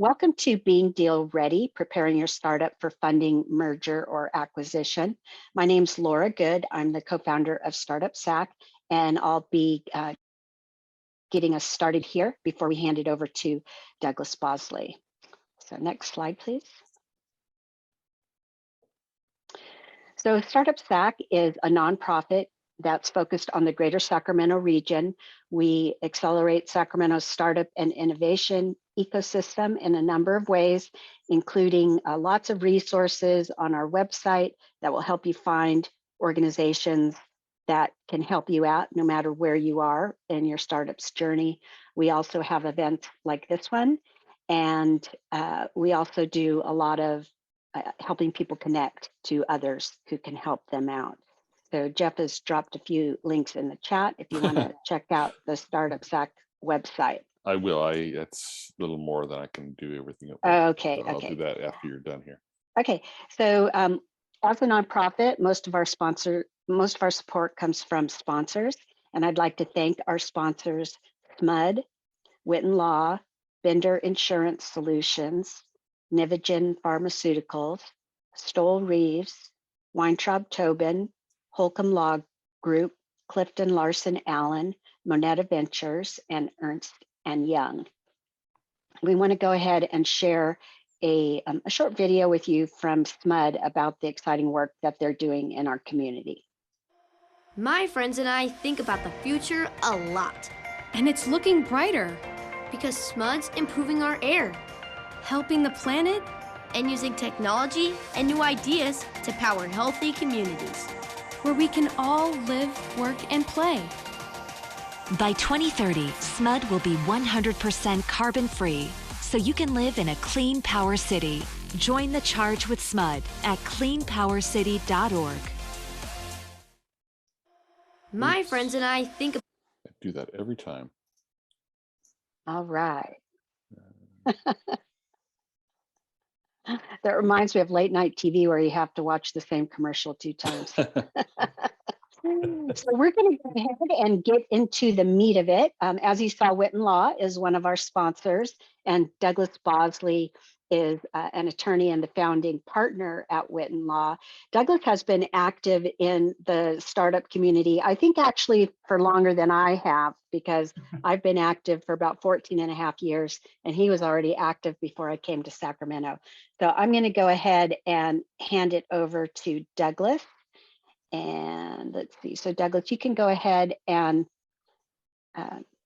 Welcome to Being Deal Ready, preparing your startup for funding, merger, or acquisition. My name's Laura Good. I'm the co-founder of StartupSac, and I'll be getting us started here before we hand it over to Douglas Bosley. So next slide, please. So StartupSac is a nonprofit that's focused on the greater Sacramento region. We accelerate Sacramento's startup and innovation ecosystem in a number of ways, including lots of resources on our website that will help you find organizations that can help you out no matter where you are in your startup's journey. We also have events like this one, and we also do a lot of helping people connect to others who can help them out. So Jeff has dropped a few links in the chat if you want to check out the StartupSac website. I will. It's a little more than I can do everything up. Okay. So I'll do that after you're done here. Okay. So as a nonprofit, most of our support comes from sponsors, and I'd like to thank our sponsors: SMUD, Witan Law, Bender Insurance Solutions, Nivagen Pharmaceuticals, Stoll Reeves, Weintraub Tobin, Holcomb Law Group, Clifton Larson Allen, Moneta Ventures, and Ernst & Young. We want to go ahead and share a short video with you from SMUD about the exciting work that they're doing in our community. My friends and I think about the future a lot. And it's looking brighter. Because SMUD's improving our air, Helping the planet. and using technology and new ideas to power healthy communities. Where we can all live, work, and play. By 2030, SMUD will be 100% carbon-free, so you can live in a clean power city. Join the charge with SMUD at cleanpowercity.org. My friends and I think I do that every time. All right. That reminds me of late night TV where you have to watch the same commercial 2 times. So we're going to go ahead and get into the meat of it. As you saw, Witan Law is one of our sponsors, and Douglas Bosley is an attorney and the founding partner at Witan Law. Douglas has been active in the startup community, I think actually for longer than I have, because I've been active for about 14 and a half years, and he was already active before I came to Sacramento. So I'm going to go ahead and hand it over to Douglas. And let's see, so Douglas, you can go ahead and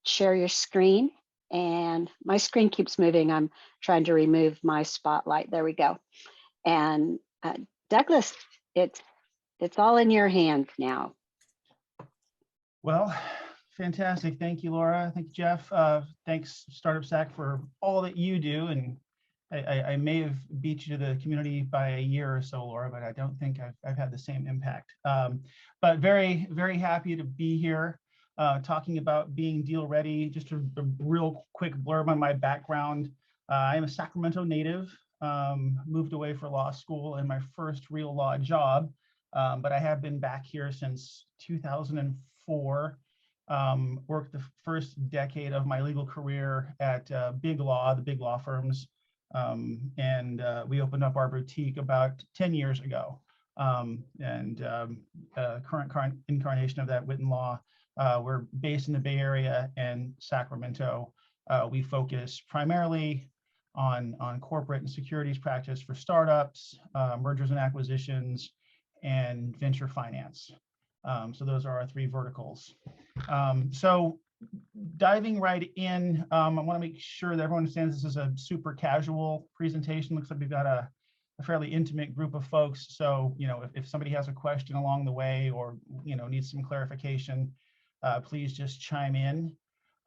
share your screen. And my screen keeps moving. I'm trying to remove my spotlight. There we go. And Douglas, it's all in your hands now. Well, fantastic. Thank you, Laura. Thank you, Jeff. Thanks, StartupSac, for all that you do. And I may have beat you to the community by a year or so, Laura, but I don't think I've had the same impact. But very, very happy to be here talking about being deal ready. Just a real quick blurb on my background. I am a Sacramento native, moved away for law school and my first real law job, but I have been back here since 2004. Worked the first decade of my legal career at Big Law, the big law firms. And we opened up our boutique about 10 years ago. Current incarnation of that, Witan Law, we're based in the Bay Area and Sacramento. We focus primarily on corporate and securities practice for startups, mergers and acquisitions, and venture finance. So those are our 3 verticals. So diving right in, I want to make sure that everyone understands this is a super casual presentation. Looks like we've got a fairly intimate group of folks. So, if somebody has a question along the way or, needs some clarification, please just chime in.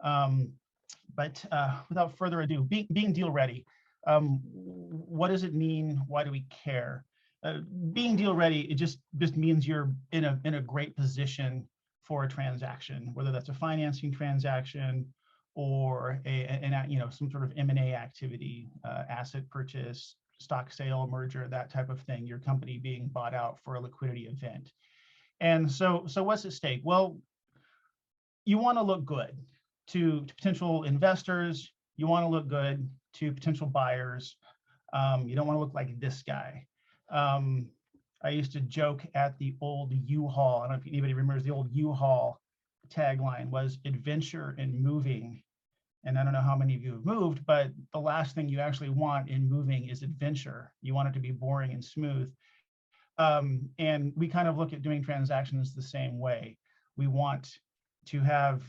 But without further ado, being deal ready. What does it mean? Why do we care? Being deal ready, it just means you're in a great position for a transaction, whether that's a financing transaction or some sort of M&A activity, asset purchase, stock sale, merger, that type of thing, your company being bought out for a liquidity event. And so what's at stake? Well, you want to look good to potential investors. You want to look good to potential buyers. You don't want to look like this guy. I used to joke at the old U-Haul. I don't know if anybody remembers the old U-Haul tagline was adventure and moving. And I don't know how many of you have moved, but the last thing you actually want in moving is adventure. You want it to be boring and smooth. And we kind of look at doing transactions the same way. We want to have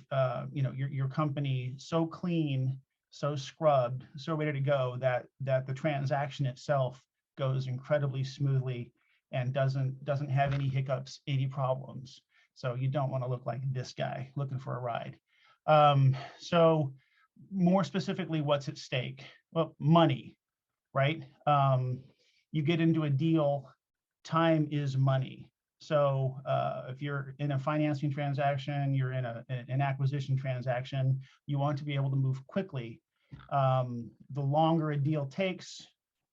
your company so clean, so scrubbed, so ready to go that the transaction itself goes incredibly smoothly and doesn't have any hiccups, any problems. So you don't want to look like this guy looking for a ride. So more specifically, what's at stake? Well, money, right? You get into a deal, time is money. So if you're in a financing transaction, you're in an acquisition transaction, you want to be able to move quickly. The longer a deal takes,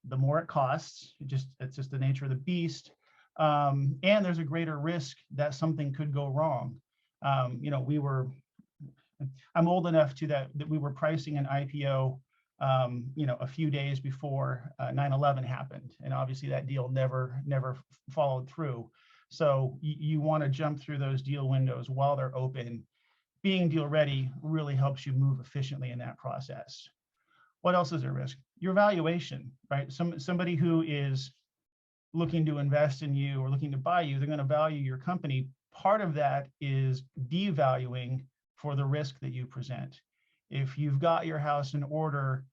the more it costs. It's just the nature of the beast. And there's a greater risk that something could go wrong. I'm old enough that we were pricing an IPO, a few days before 9/11 happened, and obviously that deal never followed through. So you want to jump through those deal windows while they're open. Being deal ready really helps you move efficiently in that process. What else is at risk? Your valuation, right? Somebody who is looking to invest in you or looking to buy you, they're going to value your company. Part of that is devaluing for the risk that you present. If you've got your house in order,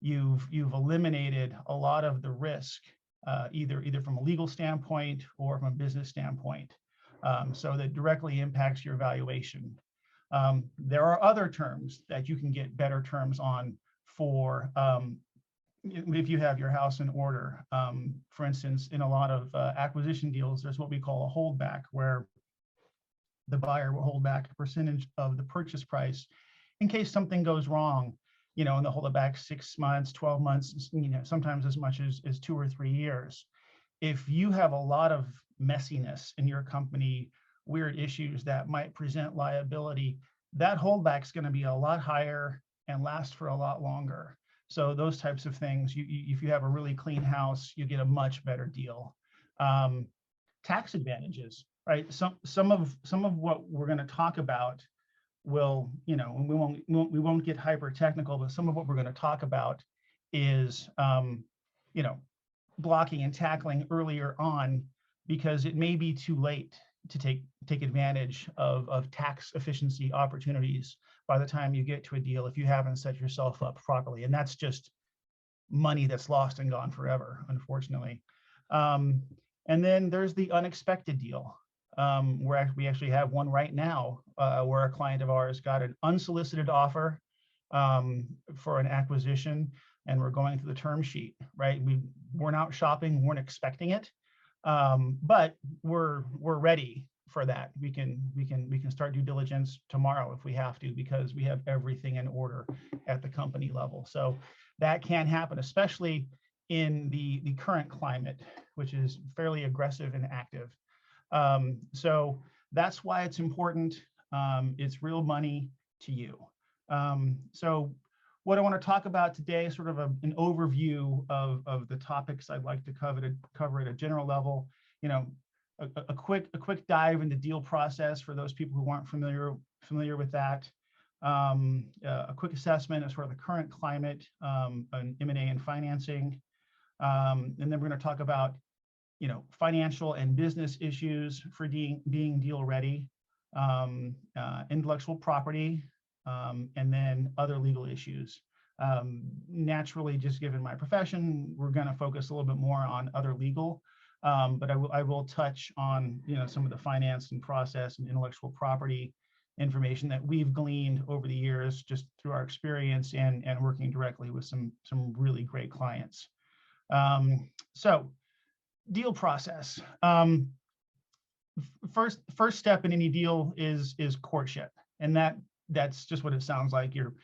you've eliminated a lot of the risk, either from a legal standpoint or from a business standpoint. So that directly impacts your valuation. There are other terms that you can get better terms on for if you have your house in order. For instance, in a lot of acquisition deals, there's what we call a holdback, where the buyer will hold back a percentage of the purchase price in case something goes wrong, and they'll hold it back 6 months, 12 months, sometimes as much as 2 or 3 years. If you have a lot of messiness in your company, weird issues that might present liability, that holdback is going to be a lot higher and last for a lot longer. So those types of things, if you have a really clean house, you get a much better deal. Tax advantages, right? Some of what we're going to talk about will, and we won't get hyper technical, but some of what we're going to talk about is, blocking and tackling earlier on, because it may be too late to take advantage of tax efficiency opportunities by the time you get to a deal if you haven't set yourself up properly. And that's just money that's lost and gone forever, unfortunately. And then there's the unexpected deal. We actually have one right now where a client of ours got an unsolicited offer for an acquisition, and we're going through the term sheet, right? We weren't out shopping, weren't expecting it, but we're ready for that. We can start due diligence tomorrow if we have to, because we have everything in order at the company level. So that can happen, especially in the current climate, which is fairly aggressive and active. So that's why it's important. It's real money to you. So what I want to talk about today is sort of an overview of the topics I'd like to cover at a general level. A quick dive into deal process for those people who aren't familiar with that. A quick assessment of sort of the current climate on M&A and financing. And then we're going to talk about financial and business issues for being deal ready, intellectual property, and then other legal issues. Naturally, just given my profession, we're going to focus a little bit more on other legal, but I will touch on some of the finance and process and intellectual property information that we've gleaned over the years just through our experience and working directly with some really great clients. So deal process. First step in any deal is courtship, and that's just what it sounds like. You're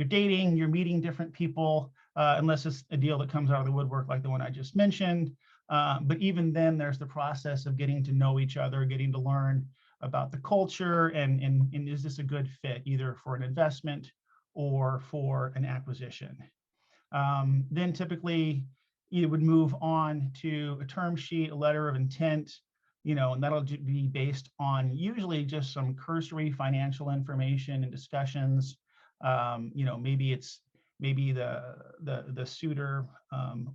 dating, you're meeting different people, unless it's a deal that comes out of the woodwork like the one I just mentioned. But even then, there's the process of getting to know each other, getting to learn about the culture, and is this a good fit either for an investment or for an acquisition. Then typically you would move on to a term sheet, a letter of intent, and that'll be based on usually just some cursory financial information and discussions. Maybe the suitor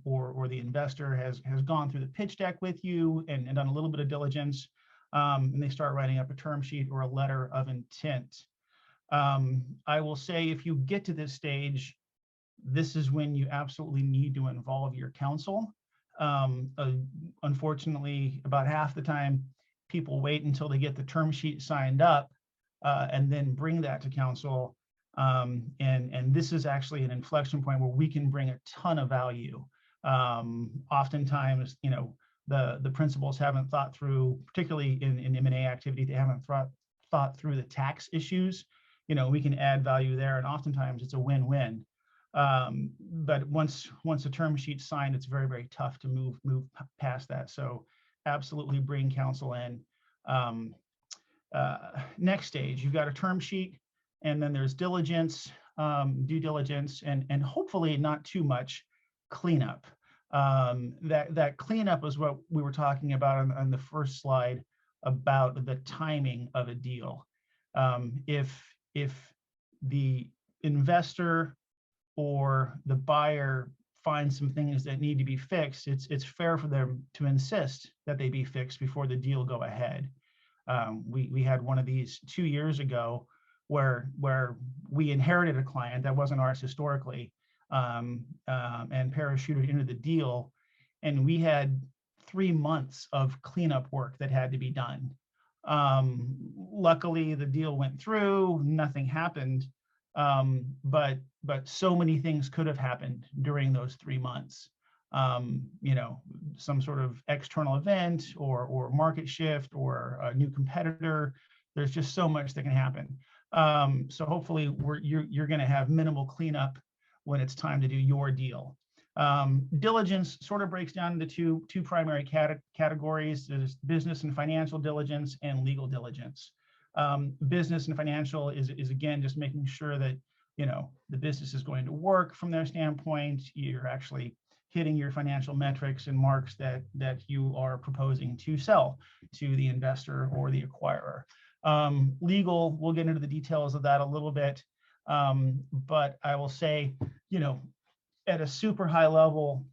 or the investor has gone through the pitch deck with you and done a little bit of diligence, and they start writing up a term sheet or a letter of intent. I will say, if you get to this stage, this is when you absolutely need to involve your counsel. Unfortunately, about half the time, people wait until they get the term sheet signed up and then bring that to counsel. And this is actually an inflection point where we can bring a ton of value. Oftentimes, the principals haven't thought through, particularly in M&A activity, they haven't thought through the tax issues. We can add value there, and oftentimes it's a win-win. But once a term sheet's signed, it's very, very tough to move past that. So absolutely bring counsel in. Next stage, you've got a term sheet, and then there's diligence, due diligence, and hopefully not too much cleanup. That cleanup is what we were talking about on the first slide about the timing of a deal. If the investor or the buyer finds some things that need to be fixed, it's fair for them to insist that they be fixed before the deal go ahead. We had one of these 2 years ago where we inherited a client that wasn't ours historically, and parachuted into the deal, and we had 3 months of cleanup work that had to be done. Luckily, the deal went through, nothing happened, but so many things could have happened during those 3 months. Some sort of external event or market shift or a new competitor. There's just so much that can happen. So hopefully you're going to have minimal cleanup when it's time to do your deal. Diligence sort of breaks down into two primary categories. There's business and financial diligence and legal diligence. Business and financial is again just making sure that the business is going to work from their standpoint. You're actually hitting your financial metrics and marks that you are proposing to sell to the investor or the acquirer. Legal, we'll get into the details of that a little bit, but I will say, at a super high level,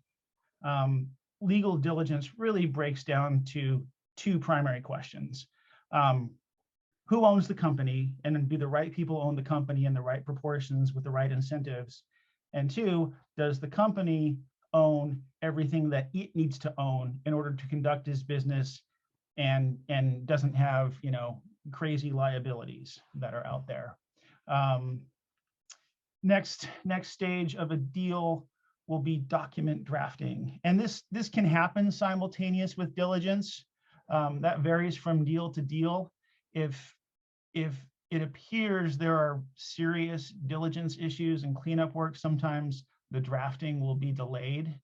legal diligence really breaks down to two primary questions. Who owns the company, and then do the right people own the company in the right proportions with the right incentives? And two, does the company own everything that it needs to own in order to conduct its business and doesn't have, crazy liabilities that are out there? Next stage of a deal will be document drafting. And this can happen simultaneous with diligence. That varies from deal to deal. If it appears there are serious diligence issues and cleanup work, sometimes the drafting will be delayed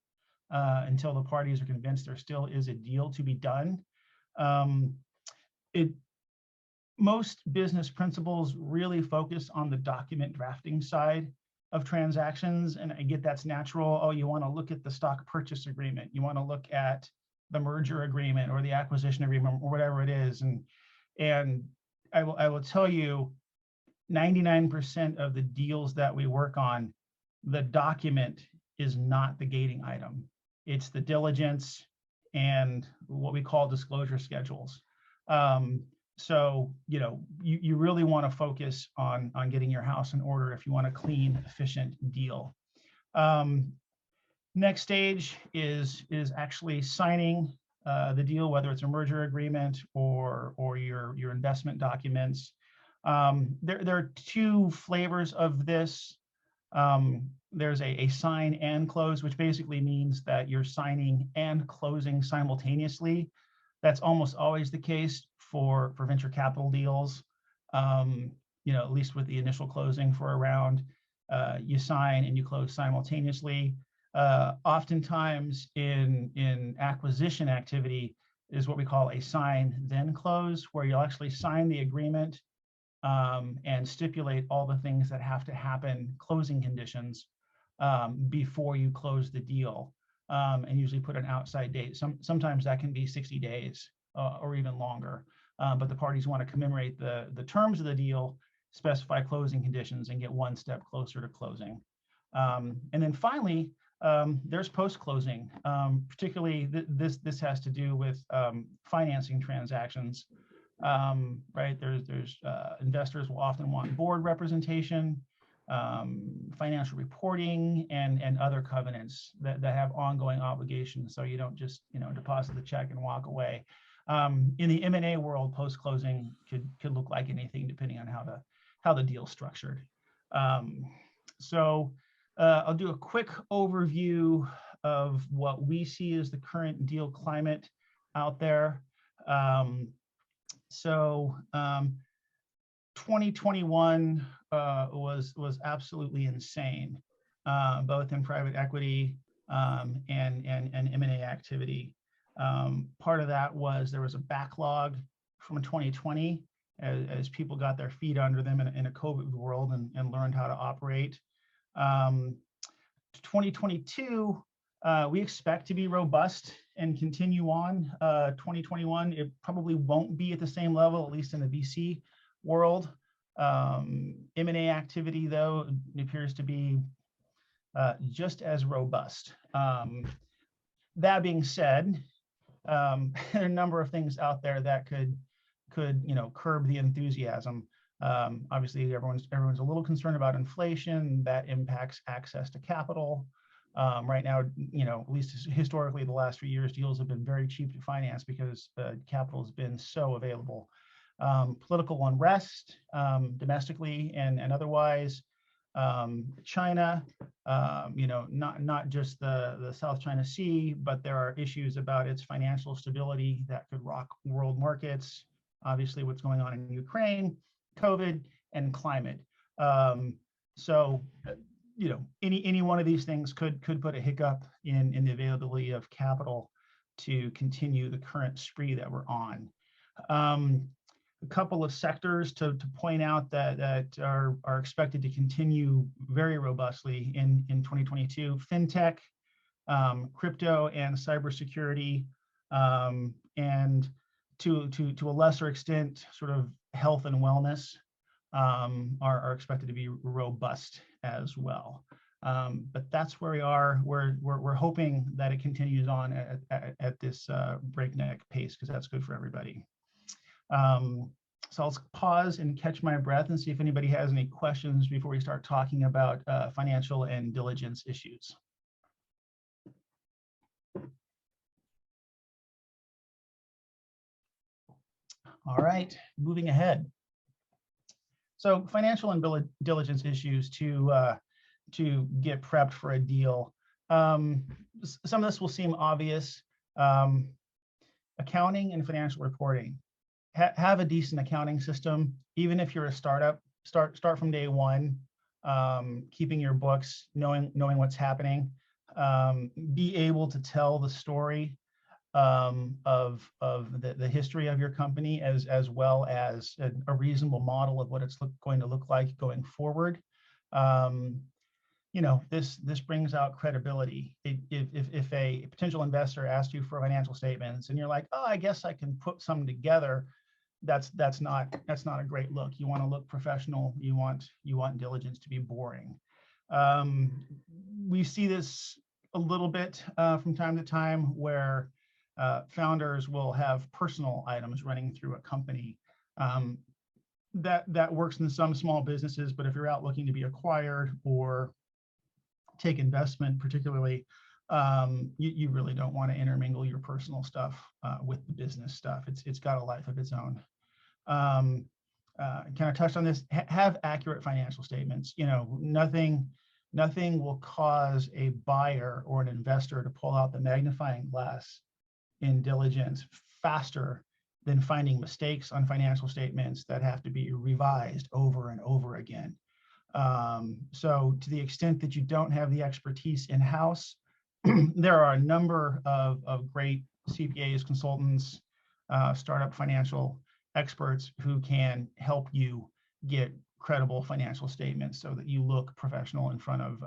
until the parties are convinced there still is a deal to be done. Most business principals really focus on the document drafting side of transactions, and I get that's natural. Oh, you want to look at the stock purchase agreement, you want to look at the merger agreement or the acquisition agreement or whatever it is, and I will tell you, 99% of the deals that we work on, the document is not the gating item. It's the diligence and what we call disclosure schedules. So, you really want to focus on getting your house in order if you want a clean, efficient deal. Next stage is actually signing the deal, whether it's a merger agreement or your investment documents. There are two flavors of this. There's a sign and close, which basically means that you're signing and closing simultaneously. That's almost always the case for venture capital deals. At least with the initial closing for a round, you sign and you close simultaneously. Oftentimes in acquisition activity is what we call a sign then close, where you'll actually sign the agreement and stipulate all the things that have to happen, closing conditions, before you close the deal, and usually put an outside date. Sometimes that can be 60 days or even longer. But the parties want to commemorate the terms of the deal, specify closing conditions, and get one step closer to closing. And then finally, there's post-closing. Particularly, this has to do with financing transactions. Right? There's investors will often want board representation, financial reporting, and other covenants that have ongoing obligations. So you don't just deposit the check and walk away. In the M&A world, post-closing could look like anything depending on how the deal's structured. So I'll do a quick overview of what we see as the current deal climate out there. 2021 was absolutely insane, both in private equity and M&A activity. Part of that was there was a backlog from 2020 as people got their feet under them in a COVID world and learned how to operate. 2022, we expect to be robust and continue on. 2021, it probably won't be at the same level, at least in the VC world. M&A activity, though, appears to be just as robust. That being said, there are a number of things out there that could curb the enthusiasm. Obviously, everyone's a little concerned about inflation that impacts access to capital. Right now, at least historically, the last few years, deals have been very cheap to finance because capital has been so available. Political unrest, domestically and otherwise. China, not just the South China Sea, but there are issues about its financial stability that could rock world markets. Obviously, what's going on in Ukraine, COVID, and climate. Any one of these things could put a hiccup in the availability of capital to continue the current spree that we're on. A couple of sectors to point out that are expected to continue very robustly in 2022: fintech, crypto, and cybersecurity, and to a lesser extent, sort of health and wellness are expected to be robust as well. But that's where we are. We're hoping that it continues on at this breakneck pace, because that's good for everybody. So I'll pause and catch my breath and see if anybody has any questions before we start talking about financial and diligence issues. All right, moving ahead. So financial and diligence issues to get prepped for a deal. Some of this will seem obvious. Accounting and financial reporting. Have a decent accounting system, even if you're a startup. Start from day one, keeping your books, knowing what's happening. Be able to tell the story of the history of your company as well as a reasonable model of what it's going to look like going forward. This brings out credibility. If a potential investor asks you for financial statements and you're like, oh, I guess I can put some together, that's not a great look. You want to look professional. You want diligence to be boring. We see this a little bit from time to time where founders will have personal items running through a company. That works in some small businesses, but if you're out looking to be acquired or take investment, particularly, you really don't want to intermingle your personal stuff with the business stuff. It's got a life of its own. Kind of touched on this. Have accurate financial statements. Nothing will cause a buyer or an investor to pull out the magnifying glass in diligence faster than finding mistakes on financial statements that have to be revised over and over again. So to the extent that you don't have the expertise in-house, there are a number of great CPAs, consultants, startup financial experts who can help you get credible financial statements so that you look professional in front of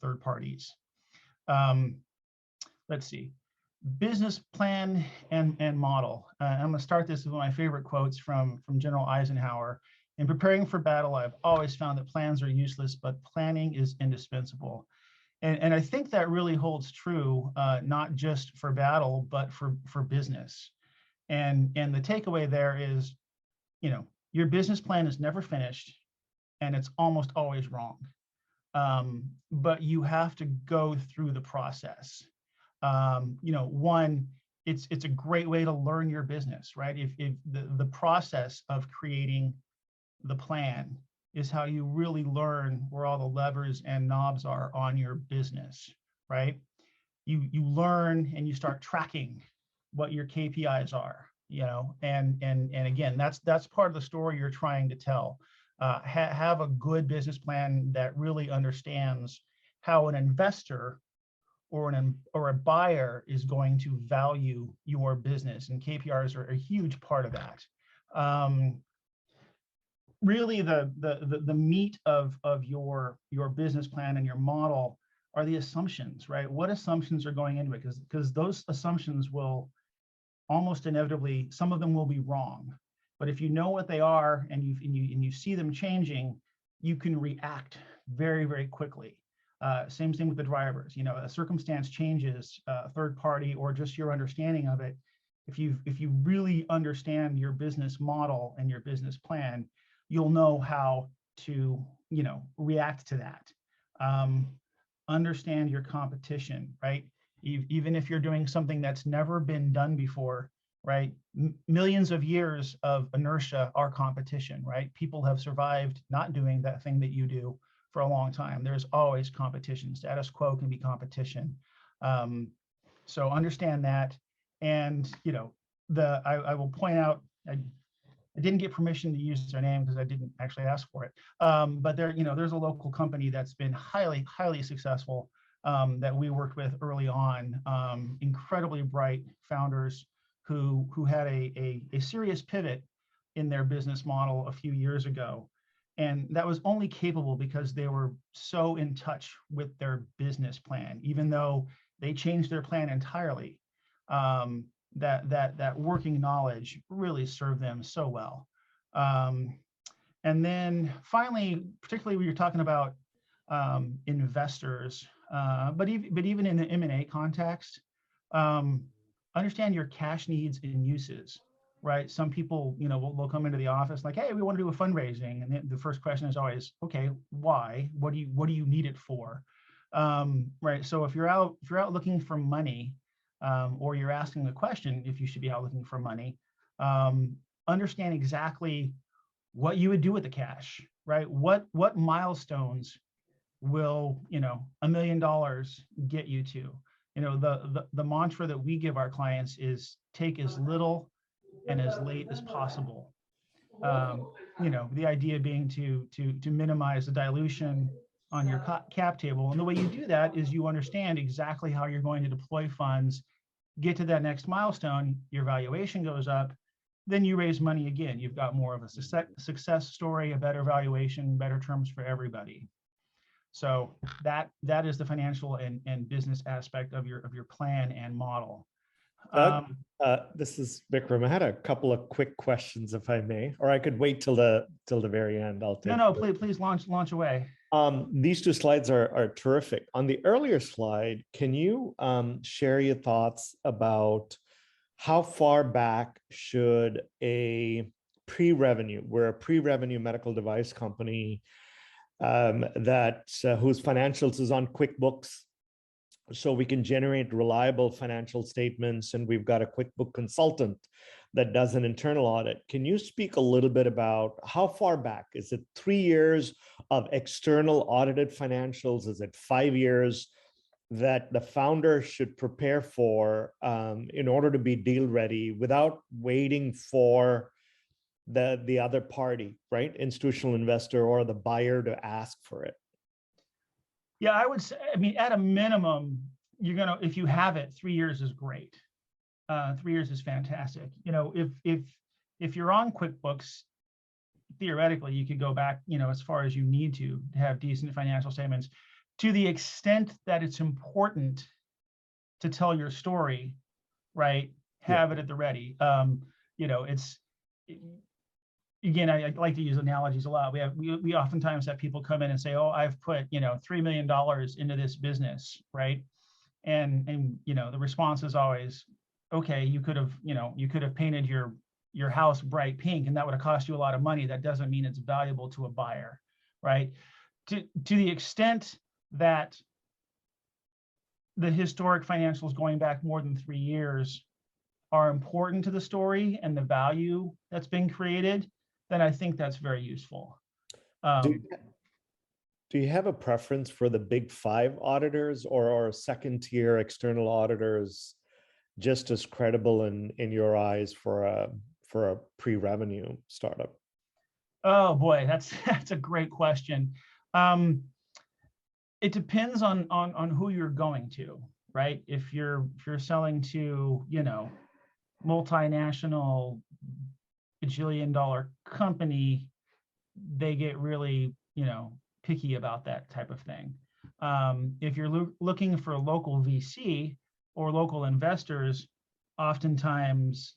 third parties. Let's see, business plan and model. I'm going to start this with one of my favorite quotes from General Eisenhower. In preparing for battle, I've always found that plans are useless, but planning is indispensable. And I think that really holds true, not just for battle, but for business. And the takeaway there is, your business plan is never finished and it's almost always wrong. But you have to go through the process. One, it's a great way to learn your business, right? If the process of creating the plan is how you really learn where all the levers and knobs are on your business, right? You learn and you start tracking what your KPIs are, and again, that's part of the story you're trying to tell. Have a good business plan that really understands how an investor or a buyer is going to value your business, and KPIs are a huge part of that. Really, the meat of your business plan and your model are the assumptions, right? What assumptions are going into it? Because those assumptions will almost inevitably, some of them will be wrong. But if you know what they are and you see them changing, you can react very, very quickly. Same thing with the drivers. A circumstance changes, third party or just your understanding of it. If you really understand your business model and your business plan, you'll know how to react to that. Understand your competition, right? Even if you're doing something that's never been done before, right? Millions of years of inertia are competition, right? People have survived not doing that thing that you do for a long time. There's always competition. Status quo can be competition. So understand that. And I will point out, I didn't get permission to use their name because I didn't actually ask for it. But there's a local company that's been highly, highly successful that we worked with early on. Incredibly bright founders who had a serious pivot in their business model a few years ago. And that was only capable because they were so in touch with their business plan, even though they changed their plan entirely. That working knowledge really served them so well. And then finally, particularly when you're talking about investors, but even in the M&A context, understand your cash needs and uses, right? Some people, will come into the office like, hey, we want to do a fundraising. And the first question is always, okay, why? What do you need it for? Right. So if you're out looking for money, or you're asking the question if you should be out looking for money, understand exactly what you would do with the cash, right? What milestones will $1 million get you to? The mantra that we give our clients is take as little and as late as possible. The idea being to minimize the dilution on your cap table. And the way you do that is you understand exactly how you're going to deploy funds, get to that next milestone, your valuation goes up, then you raise money again. You've got more of a success story, a better valuation, better terms for everybody. So that is the financial and business aspect of your plan and model. This is Vikram. I had a couple of quick questions, if I may, or I could wait till the very end. I'll take. No, please launch away. These two slides are terrific. On the earlier slide, can you share your thoughts about how far back should a pre-revenue, we're a pre-revenue medical device company whose financials is on QuickBooks, so we can generate reliable financial statements, and we've got a QuickBook consultant that does an internal audit. Can you speak a little bit about how far back? Is it 3 years of external audited financials? Is it 5 years that the founder should prepare for in order to be deal ready without waiting for the other party, right? Institutional investor or the buyer to ask for it? Yeah, I would say, at a minimum, if you have it, 3 years is great. 3 years is fantastic. If you're on QuickBooks, theoretically, you could go back, as far as you need to have decent financial statements. To the extent that it's important to tell your story, right? Have it at the ready. It's, again, I like to use analogies a lot. We oftentimes have people come in and say, oh, I've put, $3 million into this business, right? And the response is always, okay, you could have painted your house bright pink and that would have cost you a lot of money. That doesn't mean it's valuable to a buyer, right? To the extent that the historic financials going back more than 3 years are important to the story and the value that's been created, then I think that's very useful. Do you have a preference for the big 5 auditors, or are second tier external auditors just as credible in your eyes for a pre-revenue startup? Oh boy, that's a great question. It depends on who you're going to, right? If you're selling to, multinational bajillion-dollar company, they get really, picky about that type of thing. If you're looking for local VC or local investors, oftentimes,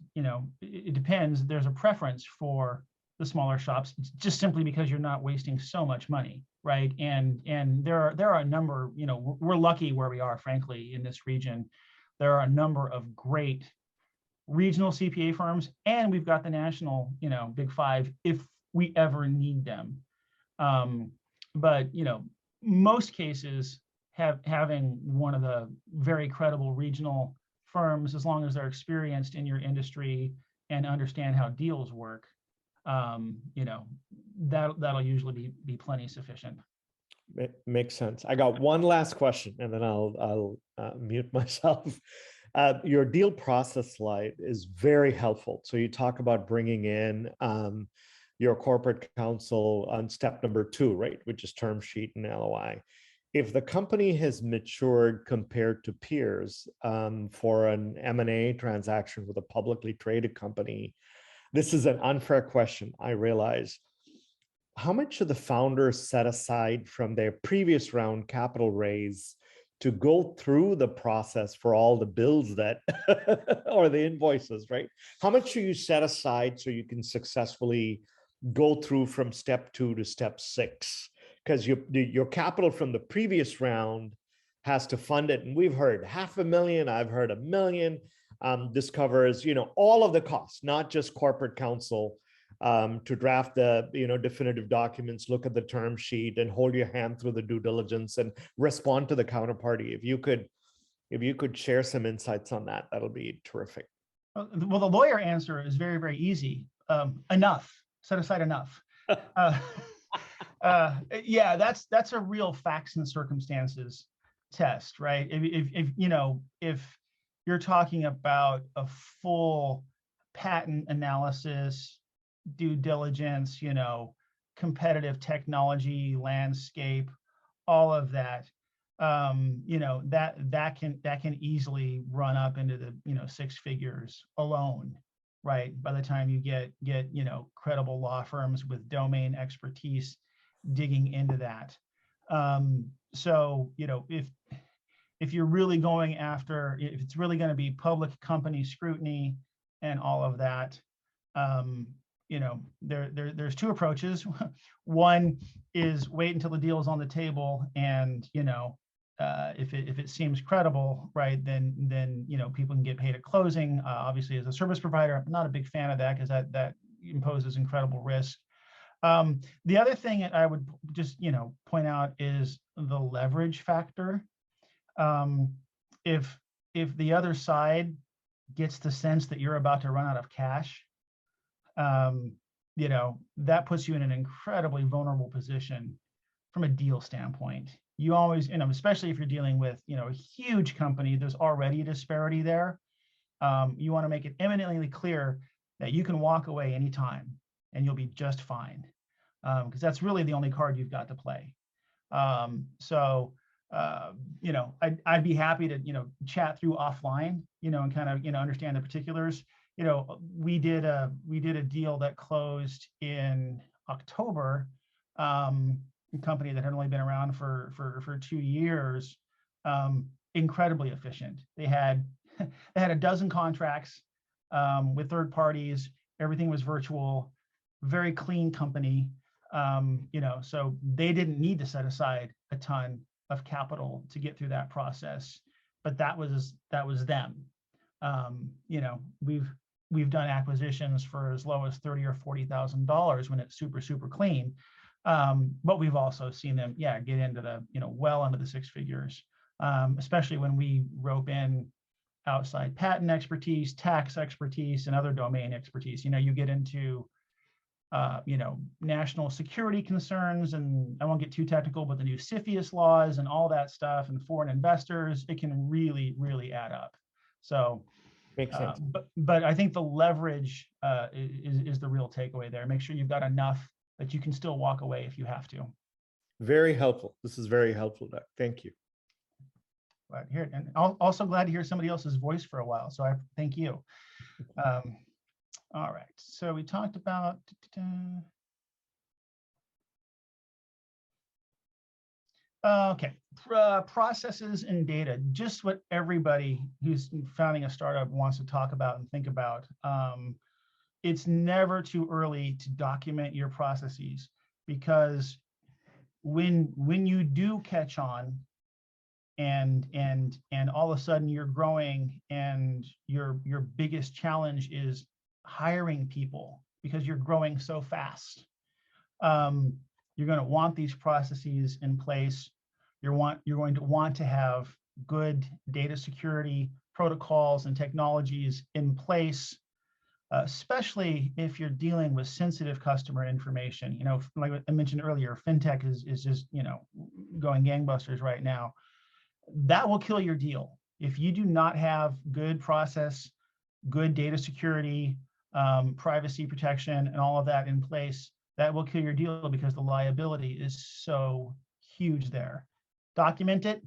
it depends. There's a preference for the smaller shops, just simply because you're not wasting so much money, right? And there are a number, we're lucky where we are, frankly, in this region. There are a number of great regional CPA firms, and we've got the national, big 5 if we ever need them. But most cases having one of the very credible regional firms, as long as they're experienced in your industry and understand how deals work, that'll usually be plenty sufficient. It makes sense. I got one last question, and then I'll mute myself. Your deal process slide is very helpful. So you talk about bringing in your corporate counsel on step number 2, right, which is term sheet and LOI. If the company has matured compared to peers for an M&A transaction with a publicly traded company, this is an unfair question, I realize. How much should the founders set aside from their previous round capital raise to go through the process for all the bills that, or the invoices, right? How much do you set aside so you can successfully go through from step 2 to step 6? Because your capital from the previous round has to fund it. And we've heard $500,000, I've heard $1 million. This covers, all of the costs, not just corporate counsel, to draft the, definitive documents, look at the term sheet, and hold your hand through the due diligence and respond to the counterparty. If you could share some insights on that, that'll be terrific. Well, the lawyer answer is very, very easy. Enough. Set aside enough. Yeah, that's a real facts and circumstances test, right? If you're talking about a full patent analysis, due diligence, competitive technology landscape, all of that, that can easily run up into the 6 figures alone, right? By the time you get credible law firms with domain expertise digging into that. So if you're really going after, if it's really going to be public company scrutiny and all of that, there's 2 approaches. One is wait until the deal is on the table, and if it seems credible, right, then people can get paid at closing. Obviously, as a service provider, I'm not a big fan of that, because that imposes incredible risk. The other thing that I would just point out is the leverage factor. If the other side gets the sense that you're about to run out of cash, that puts you in an incredibly vulnerable position from a deal standpoint. You always, especially if you're dealing with, a huge company, there's already a disparity there. You want to make it eminently clear that you can walk away anytime and you'll be just fine, because that's really the only card you've got to play. I'd be happy to, chat through offline, and kind of, understand the particulars. We did a deal that closed in October, a company that had only been around for 2 years, incredibly efficient. They had a dozen contracts with third parties. Everything was virtual, very clean company. So they didn't need to set aside a ton of capital to get through that process, but that was them. We've done acquisitions for as low as $30,000 or $40,000 when it's super clean, but we've also seen them, get into the well into the six figures, especially when we rope in outside patent expertise, tax expertise, and other domain expertise. You get into national security concerns, and I won't get too technical, but the new CFIUS laws and all that stuff, and foreign investors, it can really add up. So, Makes sense. but I think the leverage is the real takeaway there. Make sure you've got enough that you can still walk away if you have to. Very helpful. This is very helpful, Doug. Thank you. Glad to hear it. And also glad to hear somebody else's voice for a while. So I thank you. All right. So we talked about okay, processes and data, just what everybody who's founding a startup wants to talk about and think about. It's never too early to document your processes, because when you do catch on and all of a sudden you're growing, and your biggest challenge is hiring people because you're growing so fast, you're going to want these processes in place. You're going to want to have good data security protocols and technologies in place, especially if you're dealing with sensitive customer information. Like I mentioned earlier, fintech is just going gangbusters right now. That will kill your deal if you do not have good process, good data security, privacy protection, and all of that in place. That will kill your deal, because the liability is so huge there. Document it,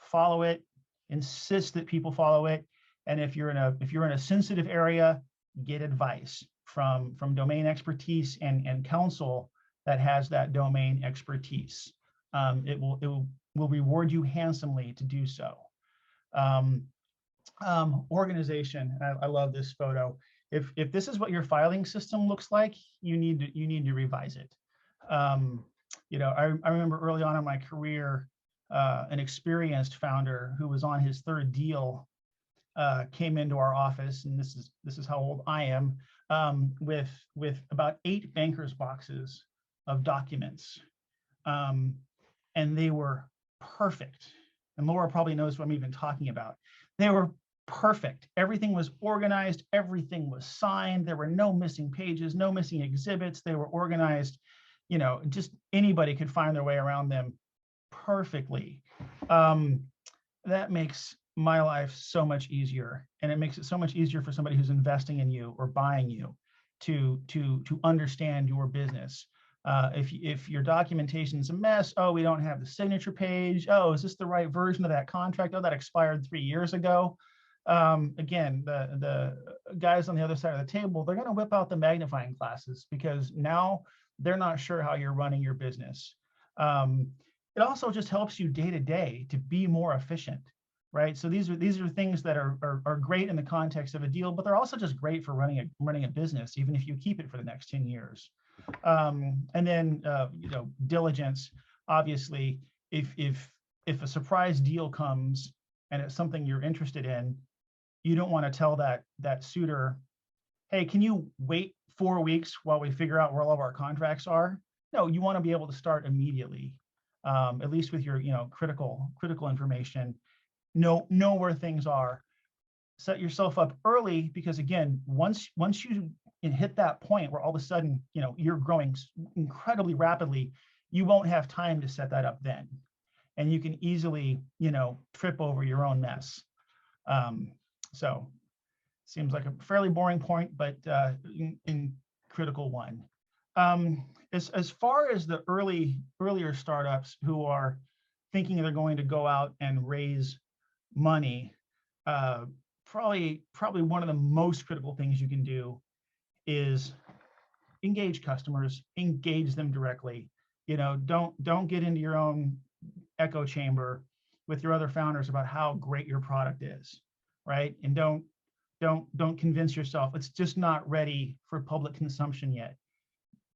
follow it, insist that people follow it, and if you're in a sensitive area, get advice from domain expertise and counsel that has that domain expertise. It will reward you handsomely to do so. Organization. I love this photo. If this is what your filing system looks like, you need to revise it. I remember early on in my career, an experienced founder who was on his third deal came into our office, and this is how old I am, with about 8 banker's boxes of documents, and they were perfect. And Laura probably knows what I'm even talking about. They were perfect. Everything was organized. Everything was signed. There were no missing pages, no missing exhibits. They were organized. Just anybody could find their way around them perfectly. That makes my life so much easier, and it makes it so much easier for somebody who's investing in you or buying you to understand your business. If your documentation is a mess, oh, we don't have the signature page. Oh, is this the right version of that contract? Oh, that expired 3 years ago. Again, the guys on the other side of the table, they're going to whip out the magnifying glasses, because now they're not sure how you're running your business. It also just helps you day to day to be more efficient, right? So these are things that are great in the context of a deal, but they're also just great for running a business, even if you keep it for the next 10 years. And then diligence. Obviously, if a surprise deal comes and it's something you're interested in, you don't want to tell that suitor, hey, can you wait 4 weeks while we figure out where all of our contracts are? No, you want to be able to start immediately, at least with your critical information. Know where things are. Set yourself up early, because again, once you hit that point where all of a sudden you're growing incredibly rapidly, you won't have time to set that up then, and you can easily trip over your own mess. So seems like a fairly boring point, but in critical one. As far as the earlier startups who are thinking they're going to go out and raise money, probably one of the most critical things you can do is engage customers, engage them directly. Don't get into your own echo chamber with your other founders about how great your product is, right? And don't convince yourself it's just not ready for public consumption yet.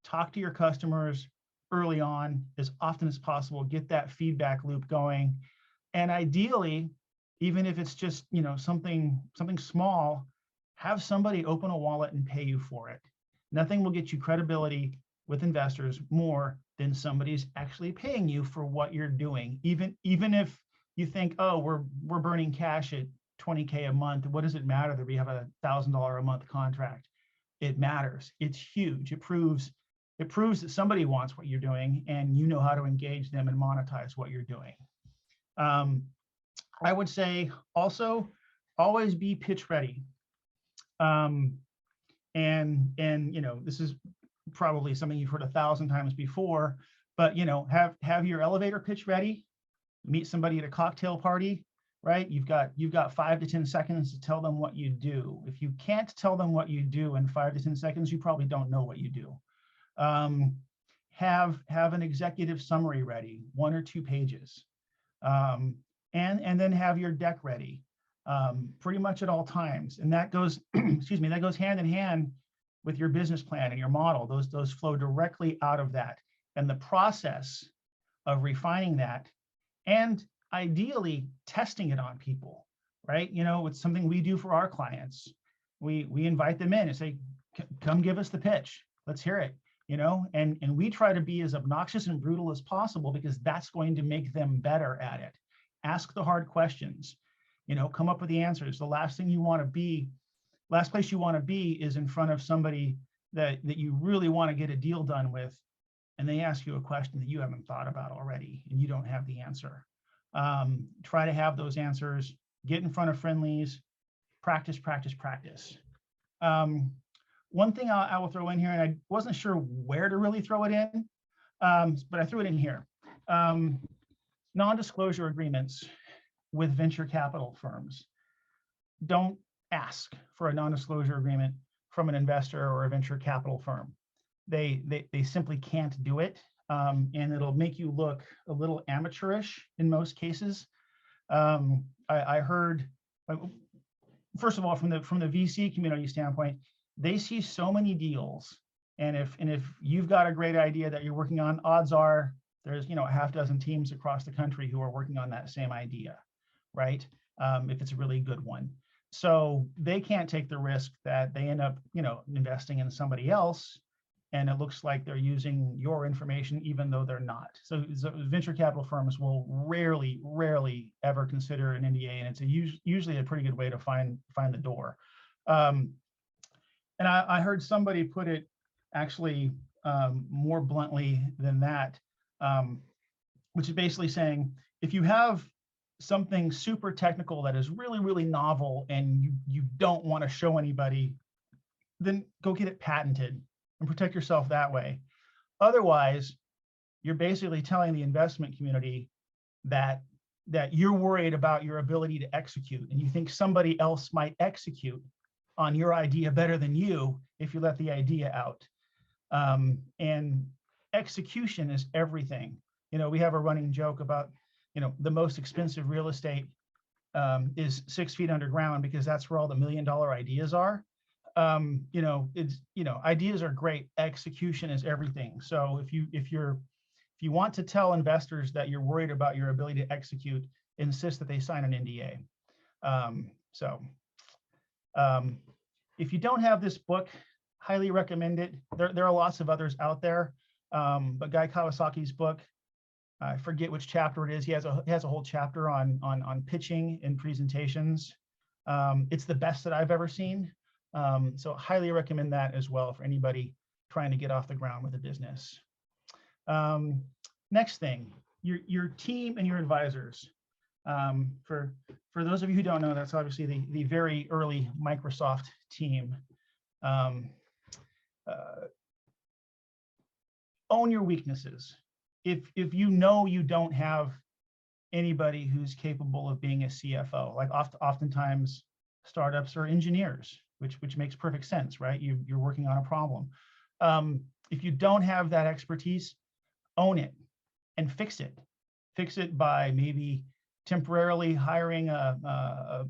Talk to your customers early on as often as possible, get that feedback loop going. And ideally, even if it's just, something small, have somebody open a wallet and pay you for it. Nothing will get you credibility with investors more than somebody's actually paying you for what you're doing. Even if you think, oh, we're burning cash at $20K a month, what does it matter that we have a $1,000 a month contract? It matters. It's huge. It proves that somebody wants what you're doing and you know how to engage them and monetize what you're doing. I would say also always be pitch ready. And this is probably something you've heard 1,000 times before, but have your elevator pitch ready. Meet somebody at a cocktail party, right? You've got 5 to 10 seconds to tell them what you do. If you can't tell them what you do in 5 to 10 seconds, you probably don't know what you do. Have an executive summary ready, 1 or 2 pages, and then have your deck ready, pretty much at all times. And that goes, that goes hand in hand with your business plan and your model. Those flow directly out of that. And the process of refining that and ideally testing it on people, right? It's something we do for our clients. We invite them in and say, come give us the pitch. Let's hear it. And we try to be as obnoxious and brutal as possible because that's going to make them better at it. Ask the hard questions, come up with the answers. The last place you want to be is in front of somebody that you really want to get a deal done with, and they ask you a question that you haven't thought about already and you don't have the answer. Try to have those answers, get in front of friendlies, practice. One thing I will throw in here, and I wasn't sure where to really throw it in, but I threw it in here. Non-disclosure agreements with venture capital firms. Don't ask for a non-disclosure agreement from an investor or a venture capital firm. They simply can't do it, and it'll make you look a little amateurish in most cases. I heard, first of all, from the VC community standpoint, they see so many deals, and if you've got a great idea that you're working on, odds are there's a half dozen teams across the country who are working on that same idea, right? If it's a really good one. So they can't take the risk that they end up investing in somebody else and it looks like they're using your information even though they're not. So venture capital firms will rarely ever consider an NDA, and it's usually a pretty good way to find the door. And I heard somebody put it actually more bluntly than that, which is basically saying, if you have something super technical that is really novel and you don't want to show anybody, then go get it patented and protect yourself that way. Otherwise, you're basically telling the investment community that you're worried about your ability to execute, and you think somebody else might execute on your idea better than you if you let the idea out. And execution is everything. We have a running joke about, the most expensive real estate is 6 feet underground because that's where all the $1 million ideas are. Ideas are great. Execution is everything. So if you want to tell investors that you're worried about your ability to execute, insist that they sign an NDA. If you don't have this book, highly recommend it. There are lots of others out there, but Guy Kawasaki's book, I forget which chapter it is. He has a whole chapter on pitching and presentations. It's the best that I've ever seen. So highly recommend that as well for anybody trying to get off the ground with a business. Next thing, your team and your advisors. For those of you who don't know, that's obviously the very early Microsoft team. Own your weaknesses. If you know you don't have anybody who's capable of being a CFO, like oftentimes startups are engineers, which makes perfect sense, right? You're working on a problem. If you don't have that expertise, own it and fix it. Fix it by maybe temporarily hiring a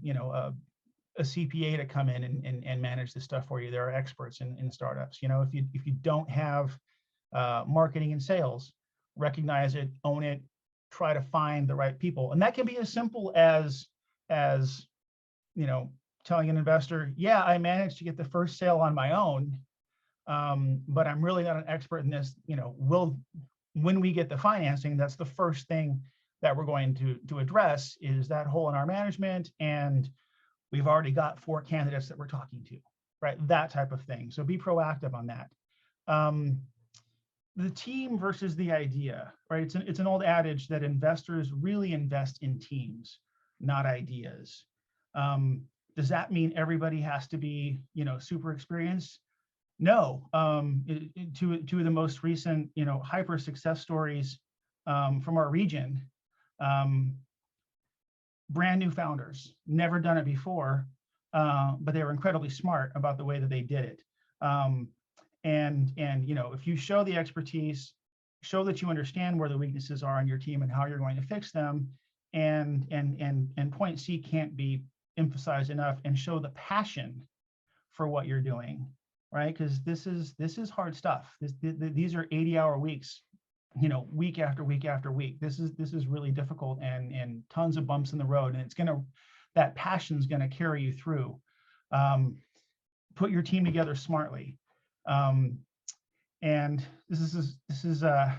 CPA to come in and manage this stuff for you. There are experts in startups. If you don't have marketing and sales, recognize it, own it, try to find the right people. And that can be as simple as telling an investor, yeah, I managed to get the first sale on my own, but I'm really not an expert in this. When we get the financing, that's the first thing that we're going to address is that hole in our management. And we've already got 4 candidates that we're talking to, right? That type of thing. So be proactive on that. The team versus the idea, right? It's an old adage that investors really invest in teams, not ideas. Does that mean everybody has to be, super experienced? No. Two of the most recent, hyper success stories from our region, brand new founders, never done it before, but they were incredibly smart about the way that they did it. If you show the expertise, show that you understand where the weaknesses are on your team and how you're going to fix them, and point C can't be emphasized enough, and show the passion for what you're doing, right? Because this is hard stuff. These are 80-hour weeks, week after week after week. This is really difficult and tons of bumps in the road, and that passion's gonna carry you through. Put your team together smartly. And this is I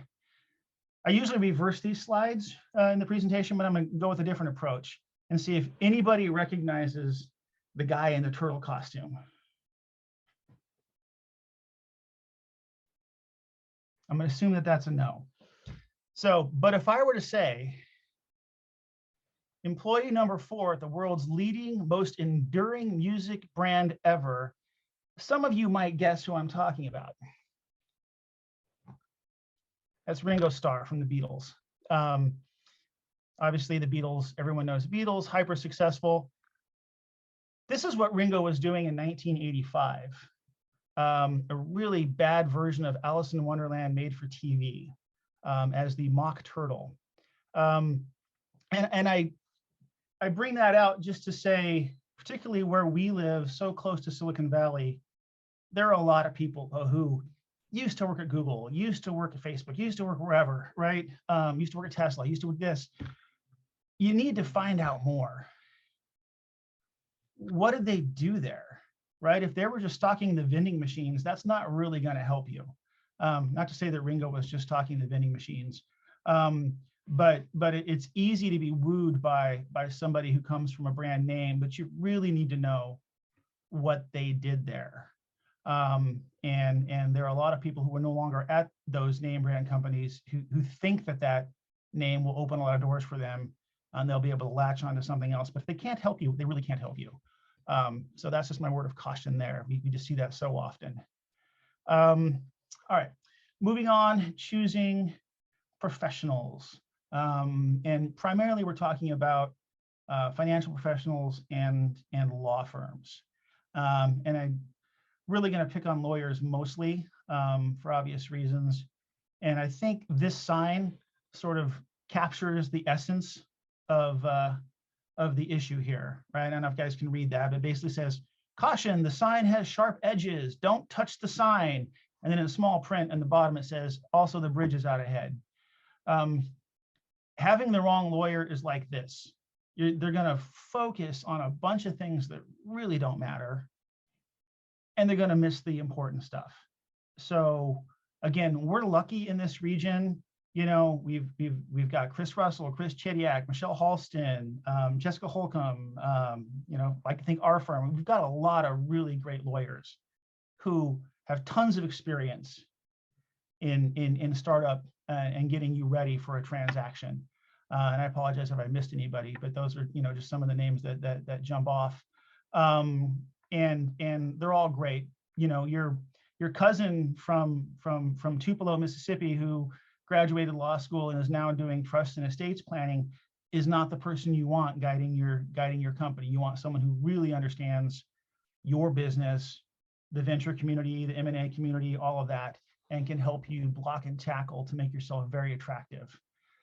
usually reverse these slides in the presentation, but I'm gonna go with a different approach and see if anybody recognizes the guy in the turtle costume. I'm gonna assume that that's a no. So, but if I were to say, employee number 4 at the world's leading, most enduring music brand ever, some of you might guess who I'm talking about. That's Ringo Starr from the Beatles. Obviously the Beatles, everyone knows the Beatles, hyper successful. This is what Ringo was doing in 1985. A really bad version of Alice in Wonderland made for TV as the mock turtle. And I bring that out just to say, particularly where we live, so close to Silicon Valley, there are a lot of people who used to work at Google, used to work at Facebook, used to work wherever, right? Used to work at Tesla, used to work this. You need to find out more. What did they do there, right? If they were just stocking the vending machines, that's not really going to help you. Not to say that Ringo was just stocking the vending machines, but it's easy to be wooed by somebody who comes from a brand name, but you really need to know what they did there. And there are a lot of people who are no longer at those name brand companies who think that name will open a lot of doors for them, and they'll be able to latch onto something else. But if they can't help you, they really can't help you. So that's just my word of caution there. We just see that so often. All right, moving on, choosing professionals. And primarily we're talking about financial professionals and law firms. And I'm really going to pick on lawyers mostly for obvious reasons. And I think this sign sort of captures the essence of the issue here, right? I don't know if you guys can read that, but it basically says, caution, the sign has sharp edges, don't touch the sign. And then in small print in the bottom, it says, also the bridge is out ahead. Having the wrong lawyer is like this. They're gonna focus on a bunch of things that really don't matter, and they're gonna miss the important stuff. So again, we're lucky in this region. You know, we've got Chris Russell, Chris Chediak, Michelle Halston, Jessica Holcomb, you know, I can think our firm. We've got a lot of really great lawyers who have tons of experience in startup and getting you ready for a transaction. And I apologize if I missed anybody, but those are, you know, just some of the names that jump off. And they're all great. You know, your cousin from Tupelo, Mississippi, who graduated law school and is now doing trust and estates planning, is not the person you want guiding your company. You want someone who really understands your business, the venture community, the M&A community, all of that, and can help you block and tackle to make yourself very attractive.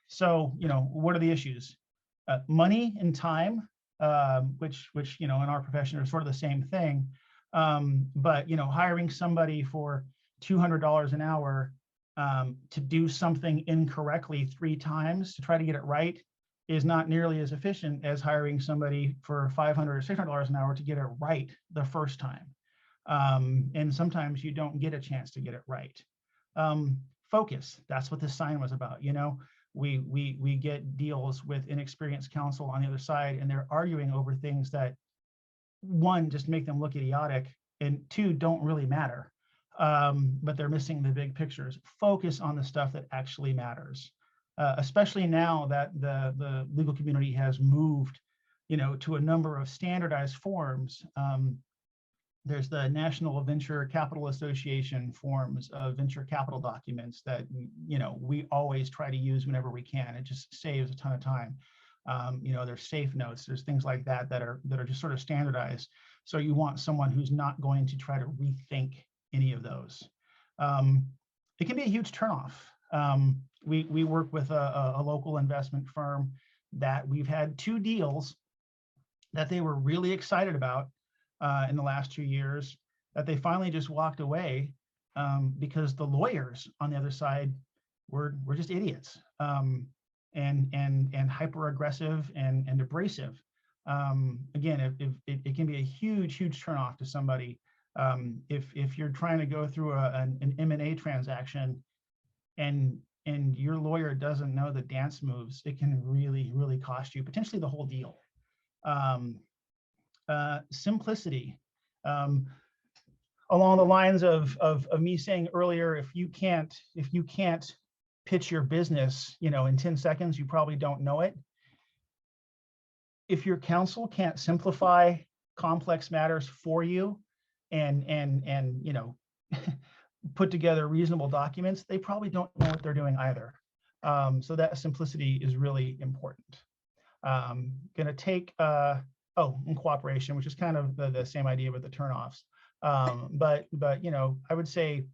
So, what are the issues? Money and time, which in our profession are sort of the same thing. But hiring somebody for $200 an hour to do something incorrectly 3 times to try to get it right is not nearly as efficient as hiring somebody for $500 or $600 an hour to get it right the first time. And sometimes you don't get a chance to get it right. Focus, that's what this sign was about. We get deals with inexperienced counsel on the other side, and they're arguing over things that, 1, just make them look idiotic, and 2, don't really matter. But they're missing the big pictures. Focus on the stuff that actually matters, especially now that the legal community has moved, to a number of standardized forms. There's the National Venture Capital Association forms of venture capital documents that, we always try to use whenever we can. It just saves a ton of time. There's safe notes, there's things like that that are just sort of standardized. So you want someone who's not going to try to rethink any of those. It can be a huge turnoff. We work with a local investment firm that we've had 2 deals that they were really excited about in the last 2 years, that they finally just walked away because the lawyers on the other side were just idiots and hyper aggressive and abrasive. Again, it can be a huge turnoff to somebody if you're trying to go through an M&A transaction and your lawyer doesn't know the dance moves. It can really cost you potentially the whole deal. Simplicity, along the lines of me saying earlier, if you can't pitch your business, in 10 seconds, you probably don't know it. If your counsel can't simplify complex matters for you and put together reasonable documents, they probably don't know what they're doing either. So that simplicity is really important. Gonna take and cooperation, which is kind of the same idea with the turnoffs. But I would say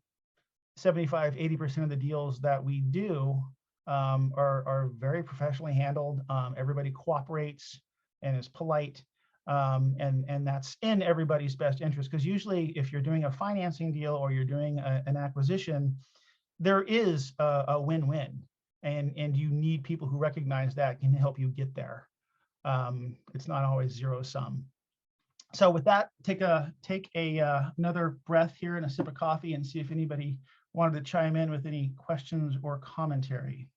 75-80% of the deals that we do are very professionally handled. Everybody cooperates and is polite, and that's in everybody's best interest, because usually if you're doing a financing deal or you're doing an acquisition, there is a win-win, and you need people who recognize that can help you get there. It's not always zero sum. So with that, take another breath here and a sip of coffee and see if anybody wanted to chime in with any questions or commentary.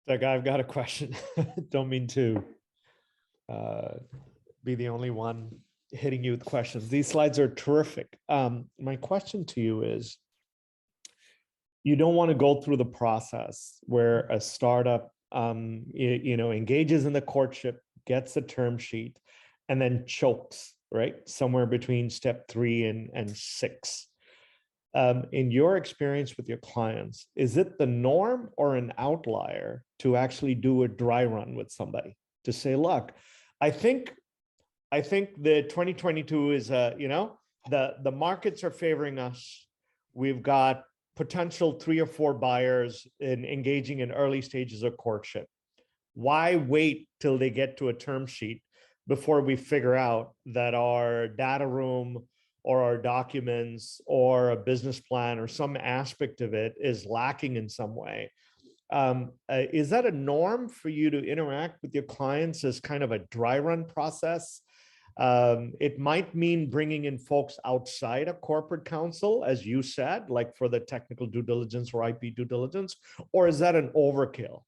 Doug, I've got a question. Don't mean to be the only one hitting you with questions. These slides are terrific. My question to you is, you don't want to go through the process where a startup engages in the courtship, gets a term sheet, and then chokes, right? Somewhere between step 3 and 6. In your experience with your clients, is it the norm or an outlier to actually do a dry run with somebody to say, look, I think the 2022 is the markets are favoring us. We've got potential 3 or 4 buyers engaging in early stages of courtship. Why wait till they get to a term sheet before we figure out that our data room or our documents or a business plan or some aspect of it is lacking in some way? Is that a norm for you to interact with your clients as kind of a dry run process? It might mean bringing in folks outside of corporate counsel, as you said, like for the technical due diligence or IP due diligence, or is that an overkill?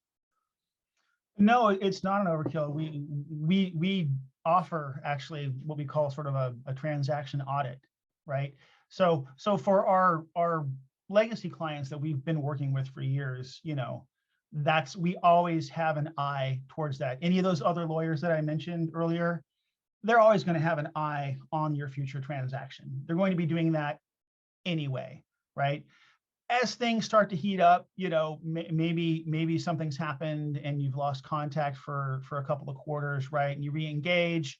No, it's not an overkill. We offer actually what we call sort of a transaction audit, right? So for our legacy clients that we've been working with for years, we always have an eye towards that. Any of those other lawyers that I mentioned earlier, they're always going to have an eye on your future transaction. They're going to be doing that anyway, right? As things start to heat up, maybe something's happened and you've lost contact for a couple of quarters, right? And you re-engage,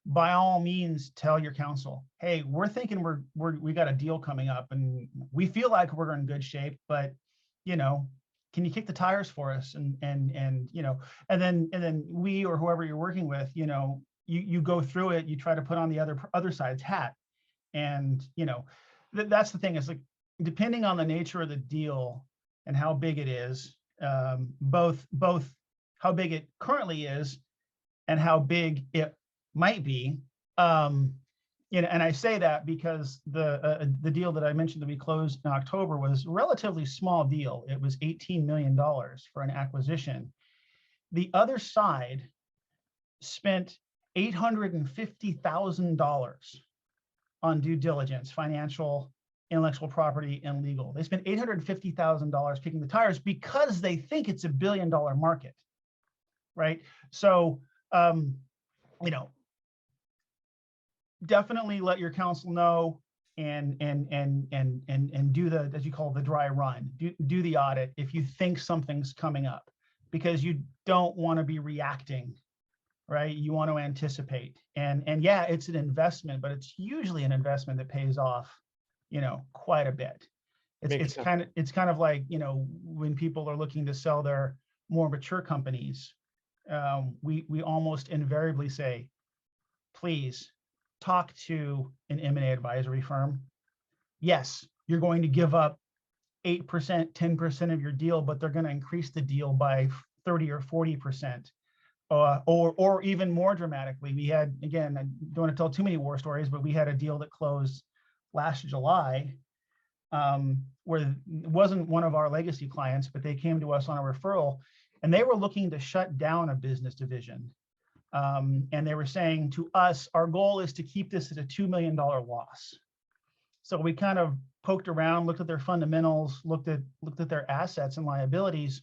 by all means, tell your counsel, hey, we're thinking we got a deal coming up and we feel like we're in good shape, but can you kick the tires for us? And then we, or whoever you're working with, you go through it, you try to put on the other side's hat. And that's the thing, is like, depending on the nature of the deal and how big it is, both how big it currently is and how big it might be. And I say that because the deal that I mentioned that we closed in October was a relatively small deal. It was $18 million for an acquisition. The other side spent $850,000 on due diligence, financial, intellectual property, and legal. They spent $850,000 kicking the tires because they think it's $1 billion market, right? So, definitely let your counsel know and do the, as you call it, the dry run. Do the audit if you think something's coming up, because you don't want to be reacting, right? You want to anticipate. And yeah, it's an investment, but it's usually an investment that pays off, quite a bit. It's kind of like, when people are looking to sell their more mature companies, we almost invariably say, please talk to an M&A advisory firm. Yes, you're going to give up 8%, 10% of your deal, but they're going to increase the deal by 30 or 40%. Or even more dramatically, we had, again, I don't want to tell too many war stories, but we had a deal that closed last July, where it wasn't one of our legacy clients, but they came to us on a referral, and they were looking to shut down a business division. And they were saying to us, our goal is to keep this at a $2 million loss. So we kind of poked around, looked at their fundamentals, looked at their assets and liabilities.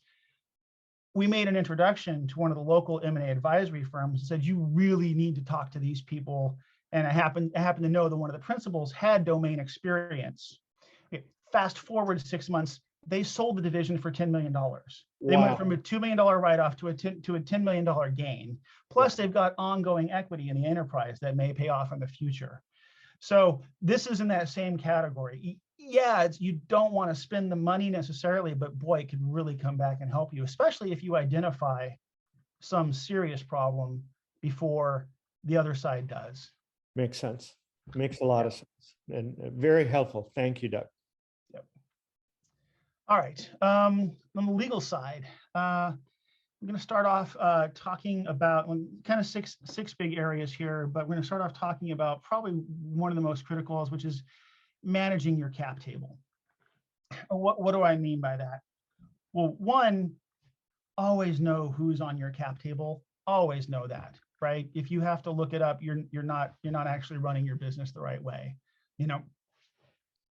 We made an introduction to one of the local M&A advisory firms and said, you really need to talk to these people. And I happen to know that one of the principals had domain experience. Fast forward 6 months, they sold the division for $10 million. They went from a $2 million write-off to a $10 million gain. Plus, they've got ongoing equity in the enterprise that may pay off in the future. So this is in that same category. Yeah, you don't want to spend the money necessarily, but boy, it could really come back and help you, especially if you identify some serious problem before the other side does. Makes sense. Makes a lot of sense, and very helpful. Thank you, Doug. Yep. All right. On the legal side, I'm going to start off talking about kind of six big areas here, but we're going to start off talking about probably one of the most critical, which is managing your cap table. What do I mean by that? Well, one, always know who's on your cap table. Always know that, right? If you have to look it up, you're not actually running your business the right way.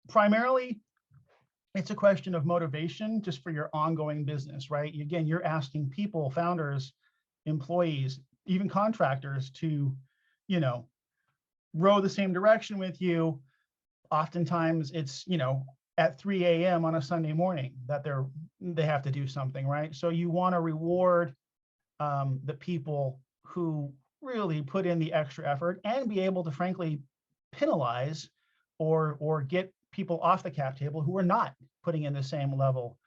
Primarily, it's a question of motivation just for your ongoing business, right? Again, you're asking people, founders, employees, even contractors to, row the same direction with you. Oftentimes it's, at 3 a.m. on a Sunday morning that they have to do something, right? So you want to reward the people who really put in the extra effort, and be able to frankly penalize or get people off the cap table who are not putting in the same level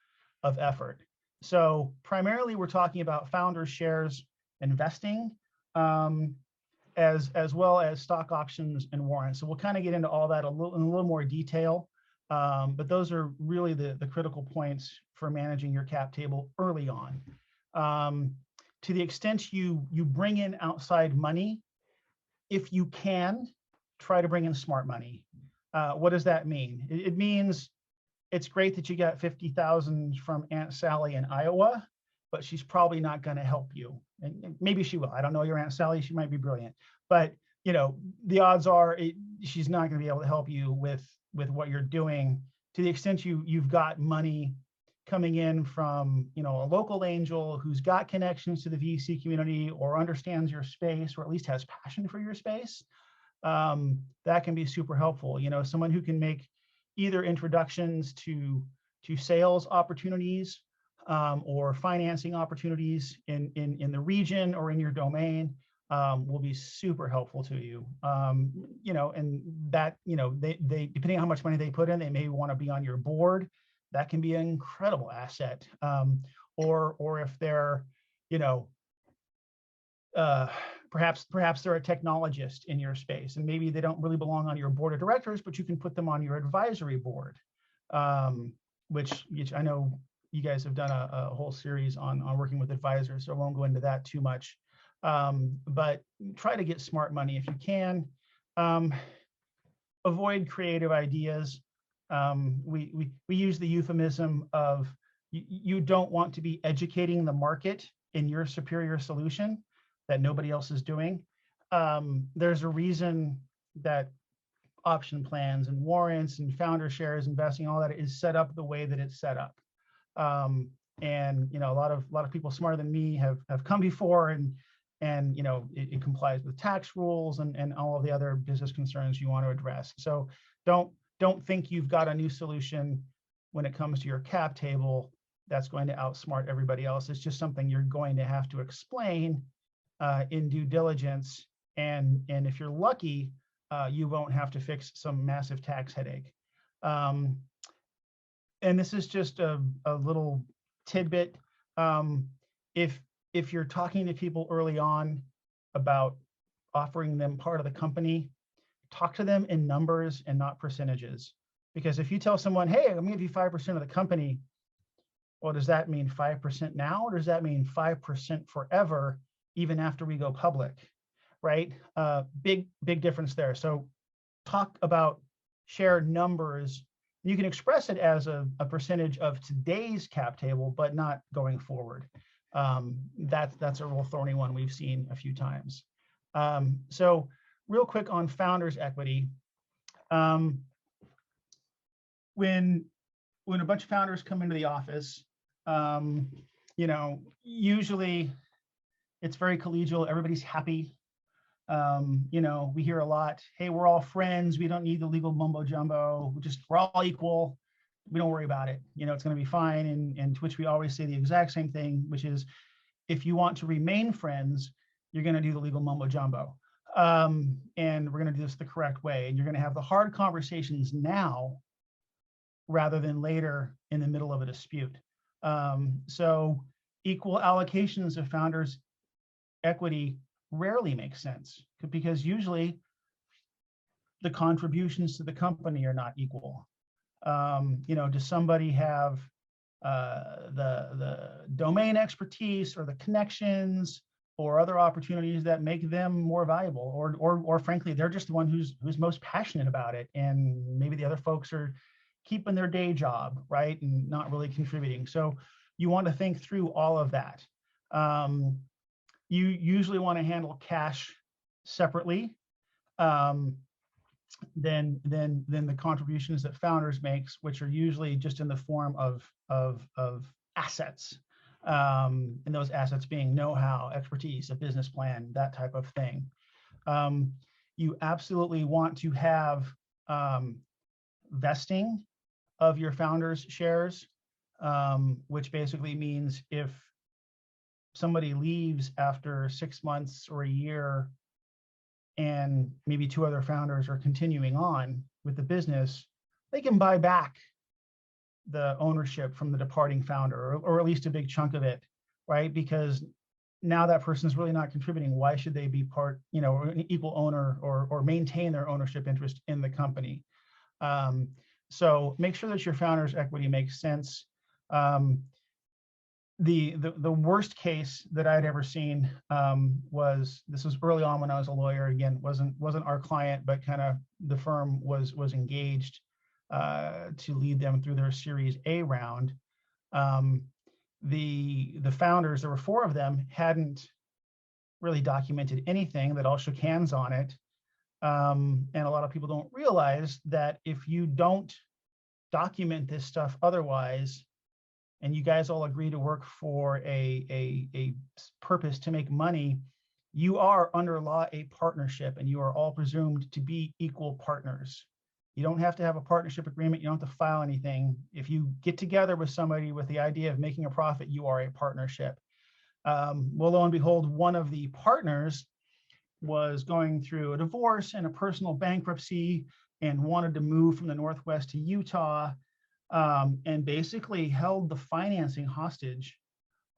of effort. So primarily we're talking about founder shares investing, as well as stock options and warrants. So we'll kind of get into all that in a little more detail. But those are really the critical points for managing your cap table early on. To the extent you bring in outside money, if you can, try to bring in smart money. What does that mean? It means it's great that you got $50,000 from Aunt Sally in Iowa, but she's probably not going to help you. And maybe she will. I don't know your Aunt Sally. She might be brilliant, but the odds are she's not going to be able to help you with what you're doing. To the extent you've got money coming in from a local angel who's got connections to the VC community, or understands your space, or at least has passion for your space, that can be super helpful. Someone who can make either introductions to sales opportunities, or financing opportunities in the region or in your domain, will be super helpful to you. And that, they depending on how much money they put in, they may want to be on your board. That can be an incredible asset. Or if they're, perhaps they're a technologist in your space, and maybe they don't really belong on your board of directors, but you can put them on your advisory board, which I know you guys have done a whole series on working with advisors, so I won't go into that too much. But try to get smart money if you can. Avoid creative ideas. We use the euphemism of you don't want to be educating the market in your superior solution that nobody else is doing. There's a reason that option plans and warrants and founder shares investing, all that is set up the way that it's set up. And a lot of people smarter than me have come before, and it complies with tax rules and all of the other business concerns you want to address. So don't think you've got a new solution when it comes to your cap table that's going to outsmart everybody else. It's just something you're going to have to explain in due diligence, and if you're lucky, you won't have to fix some massive tax headache. And this is just a little tidbit. If you're talking to people early on about offering them part of the company, talk to them in numbers and not percentages. Because if you tell someone, hey, I'm gonna give you 5% of the company, well, does that mean 5% now, or does that mean 5% forever, even after we go public, right? Big difference there. So talk about share numbers. You can express it as a percentage of today's cap table, but not going forward. That's a real thorny one we've seen a few times. So real quick on founders equity. When a bunch of founders come into the office, usually it's very collegial. Everybody's happy. We hear a lot, hey, we're all friends. We don't need the legal mumbo jumbo. We're all equal. We don't worry about it. It's going to be fine. And to which we always say the exact same thing, which is, if you want to remain friends, you're going to do the legal mumbo jumbo. And we're going to do this the correct way. And you're going to have the hard conversations now rather than later in the middle of a dispute. So equal allocations of founders' equity rarely make sense, because usually the contributions to the company are not equal. Does somebody have the domain expertise or the connections or other opportunities that make them more valuable, or frankly, they're just the one who's most passionate about it, and maybe the other folks are keeping their day job, right, and not really contributing. So you want to think through all of that. You usually want to handle cash separately than the contributions that founders makes, which are usually just in the form of assets, and those assets being know-how, expertise, a business plan, that type of thing. You absolutely want to have vesting of your founders' shares, which basically means if somebody leaves after 6 months or a year, and maybe two other founders are continuing on with the business, they can buy back the ownership from the departing founder, or at least a big chunk of it, right? Because now that person is really not contributing. Why should they be part, an equal owner or maintain their ownership interest in the company? So make sure that your founders' equity makes sense. The worst case that I'd ever seen was early on when I was a lawyer. Again, wasn't our client, but kind of the firm was engaged to lead them through their Series A round. The founders, there were 4 of them, hadn't really documented anything. That all shook hands on it. And a lot of people don't realize that if you don't document this stuff otherwise, and you guys all agree to work for a purpose to make money, you are under law a partnership, and you are all presumed to be equal partners. You don't have to have a partnership agreement. You don't have to file anything. If you get together with somebody with the idea of making a profit, you are a partnership. Well, lo and behold, one of the partners was going through a divorce and a personal bankruptcy and wanted to move from the Northwest to Utah, and basically held the financing hostage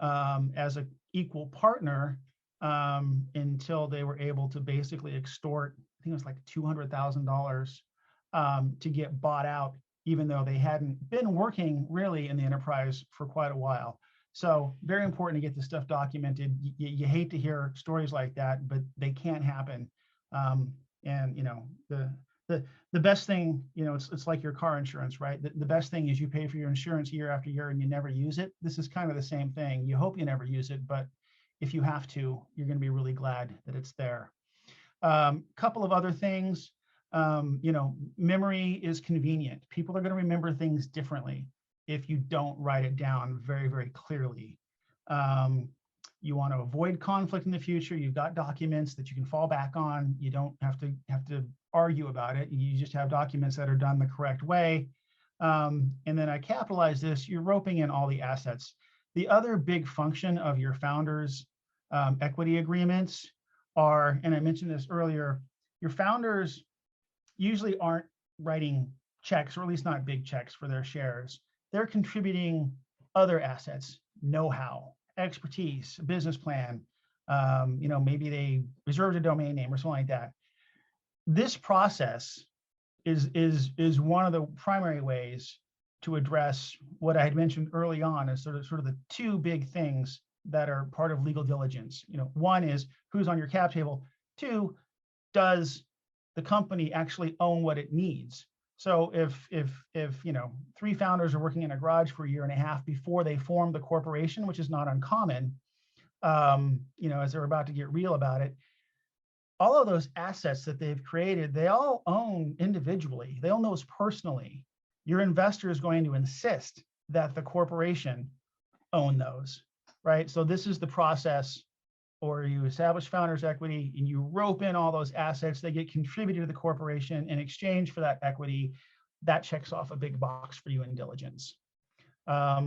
as an equal partner until they were able to basically extort, I think it was like $200,000 to get bought out, even though they hadn't been working really in the enterprise for quite a while. So very important to get this stuff documented. You hate to hear stories like that, but they can't happen. And you know, the best thing, you know, it's like your car insurance, right? The best thing is you pay for your insurance year after year and you never use it. This is kind of the same thing. You hope you never use it, but if you have to, you're going to be really glad that it's there. Couple of other things, you know, memory is convenient. People are going to remember things differently if you don't write it down very, very clearly. You want to avoid conflict in the future. You've got documents that you can fall back on. You don't have to argue about it. You just have documents that are done the correct way. And then I capitalize this, you're roping in all the assets. The other big function of your founders' equity agreements are, and I mentioned this earlier, your founders usually aren't writing checks, or at least not big checks for their shares. They're contributing other assets, know-how, expertise, business plan. You know, maybe they reserved a domain name or something like that. This process is one of the primary ways to address what I had mentioned early on as sort of the two big things that are part of legal diligence. You know, one is who's on your cap table. Two, does the company actually own what it needs? So if you know, 3 founders are working in a garage for a year and a half before they form the corporation, which is not uncommon, you know, as they're about to get real about it, all of those assets that they've created, they all own individually. They own those personally. Your investor is going to insist that the corporation own those, right? So this is the process, or you establish founders equity and you rope in all those assets, they get contributed to the corporation in exchange for that equity. That checks off a big box for you in diligence. A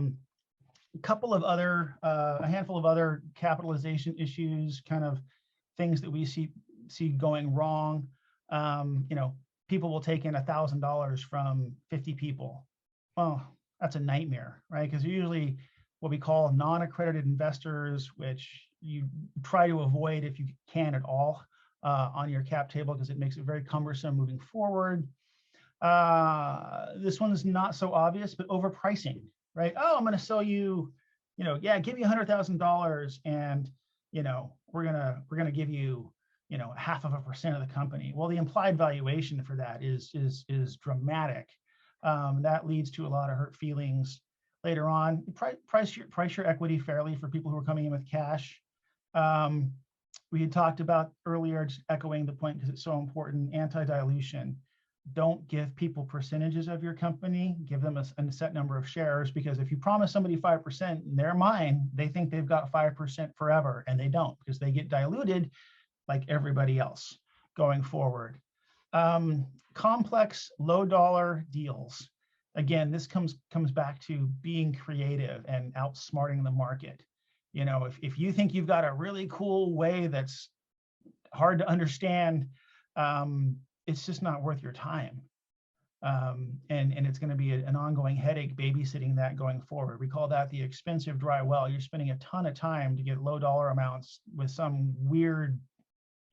handful of other capitalization issues, kind of things that we see going wrong. You know, people will take in $1,000 from 50 people. Well, that's a nightmare, right? Because usually what we call non-accredited investors, which you try to avoid if you can at all on your cap table, because it makes it very cumbersome moving forward. This one's not so obvious, but overpricing, right? Oh, I'm going to sell you, you know, yeah, give you $100,000, and you know, we're gonna give you, you know, 0.5% of the company. Well, the implied valuation for that is dramatic. That leads to a lot of hurt feelings later on. Price your equity fairly for people who are coming in with cash. We had talked about earlier, just echoing the point because it's so important, anti-dilution. Don't give people percentages of your company, give them a set number of shares, because if you promise somebody 5%, in their mind, they think they've got 5% forever, and they don't, because they get diluted like everybody else going forward. Complex, low dollar deals. Again, this comes back to being creative and outsmarting the market. You know, if you think you've got a really cool way that's hard to understand, it's just not worth your time. And it's going to be an ongoing headache babysitting that going forward. We call that the expensive dry well. You're spending a ton of time to get low dollar amounts with some weird,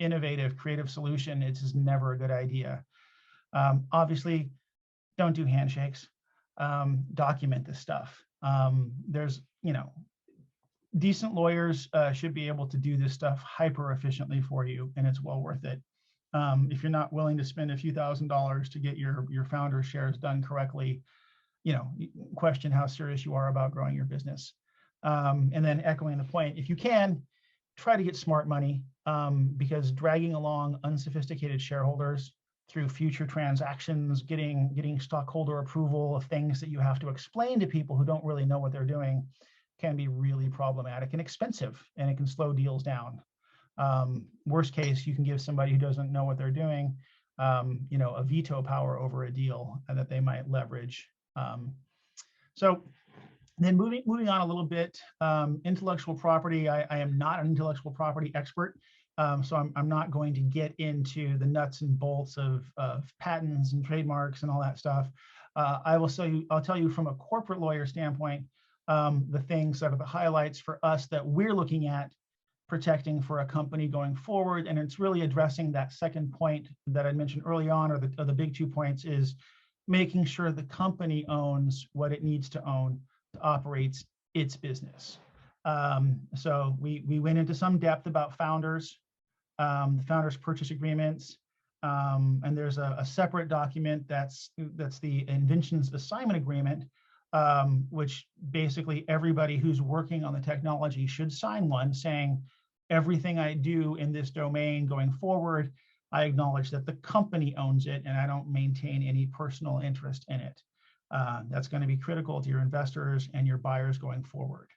innovative, creative solution. It's just never a good idea. Obviously, don't do handshakes. Document this stuff. There's, you know, decent lawyers should be able to do this stuff hyper efficiently for you, and it's well worth it. If you're not willing to spend a few $1,000s to get your founder shares done correctly, you know, question how serious you are about growing your business. And then echoing the point, if you can, try to get smart money, because dragging along unsophisticated shareholders through future transactions, getting stockholder approval of things that you have to explain to people who don't really know what they're doing, can be really problematic and expensive, and it can slow deals down. Worst case, you can give somebody who doesn't know what they're doing, you know, a veto power over a deal that they might leverage. So then moving on a little bit, intellectual property. I am not an intellectual property expert. So I'm not going to get into the nuts and bolts of patents and trademarks and all that stuff. I'll tell you from a corporate lawyer standpoint, the things that are the highlights for us that we're looking at protecting for a company going forward. And it's really addressing that second point that I mentioned early on, or the big 2 points, is making sure the company owns what it needs to own to operate its business. So we went into some depth about founders, the founders purchase agreements, and there's a separate document that's the inventions assignment agreement, which basically everybody who's working on the technology should sign one saying, everything I do in this domain going forward, I acknowledge that the company owns it and I don't maintain any personal interest in it. That's going to be critical to your investors and your buyers going forward.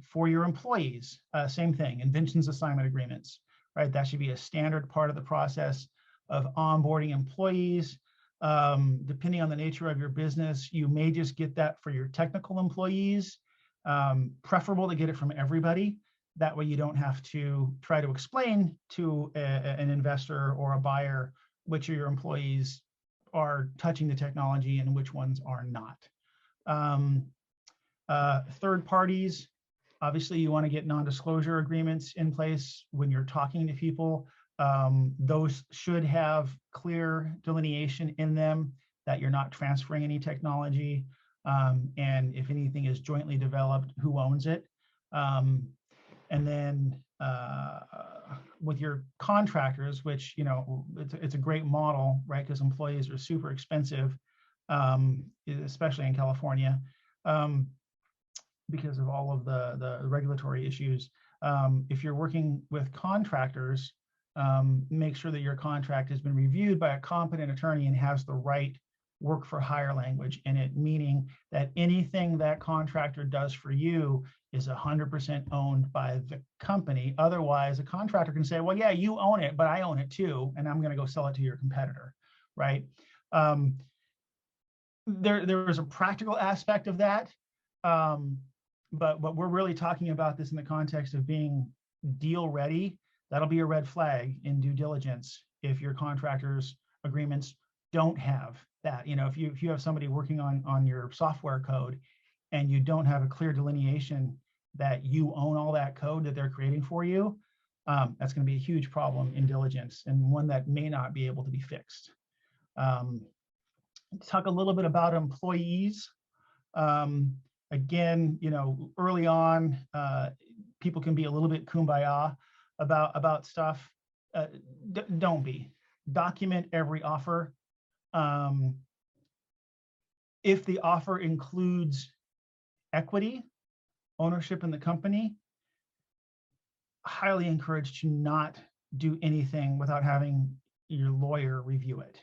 For your employees, same thing, inventions assignment agreements, right? That should be a standard part of the process of onboarding employees. Depending on the nature of your business, you may just get that for your technical employees. Preferable to get it from everybody. That way you don't have to try to explain to an investor or a buyer which of your employees are touching the technology and which ones are not. Third parties, obviously you want to get non-disclosure agreements in place when you're talking to people. Those should have clear delineation in them that you're not transferring any technology. And if anything is jointly developed, who owns it? And then with your contractors, which, you know, it's a great model, right? Because employees are super expensive, especially in California, because of all of the regulatory issues. If you're working with contractors, make sure that your contract has been reviewed by a competent attorney and has the right work for hire language in it, meaning that anything that contractor does for you is 100% owned by the company. Otherwise, a contractor can say, well, yeah, you own it, but I own it too, and I'm going to go sell it to your competitor, right? There is a practical aspect of that, but we're really talking about this in the context of being deal ready. That'll be a red flag in due diligence if your contractors' agreements don't have that. You know, if you have somebody working on your software code and you don't have a clear delineation that you own all that code that they're creating for you, that's going to be a huge problem in diligence and one that may not be able to be fixed. Talk a little bit about employees. Again, you know, early on, people can be a little bit kumbaya about stuff. Don't be. Document every offer. If the offer includes equity, ownership in the company, highly encouraged to not do anything without having your lawyer review it.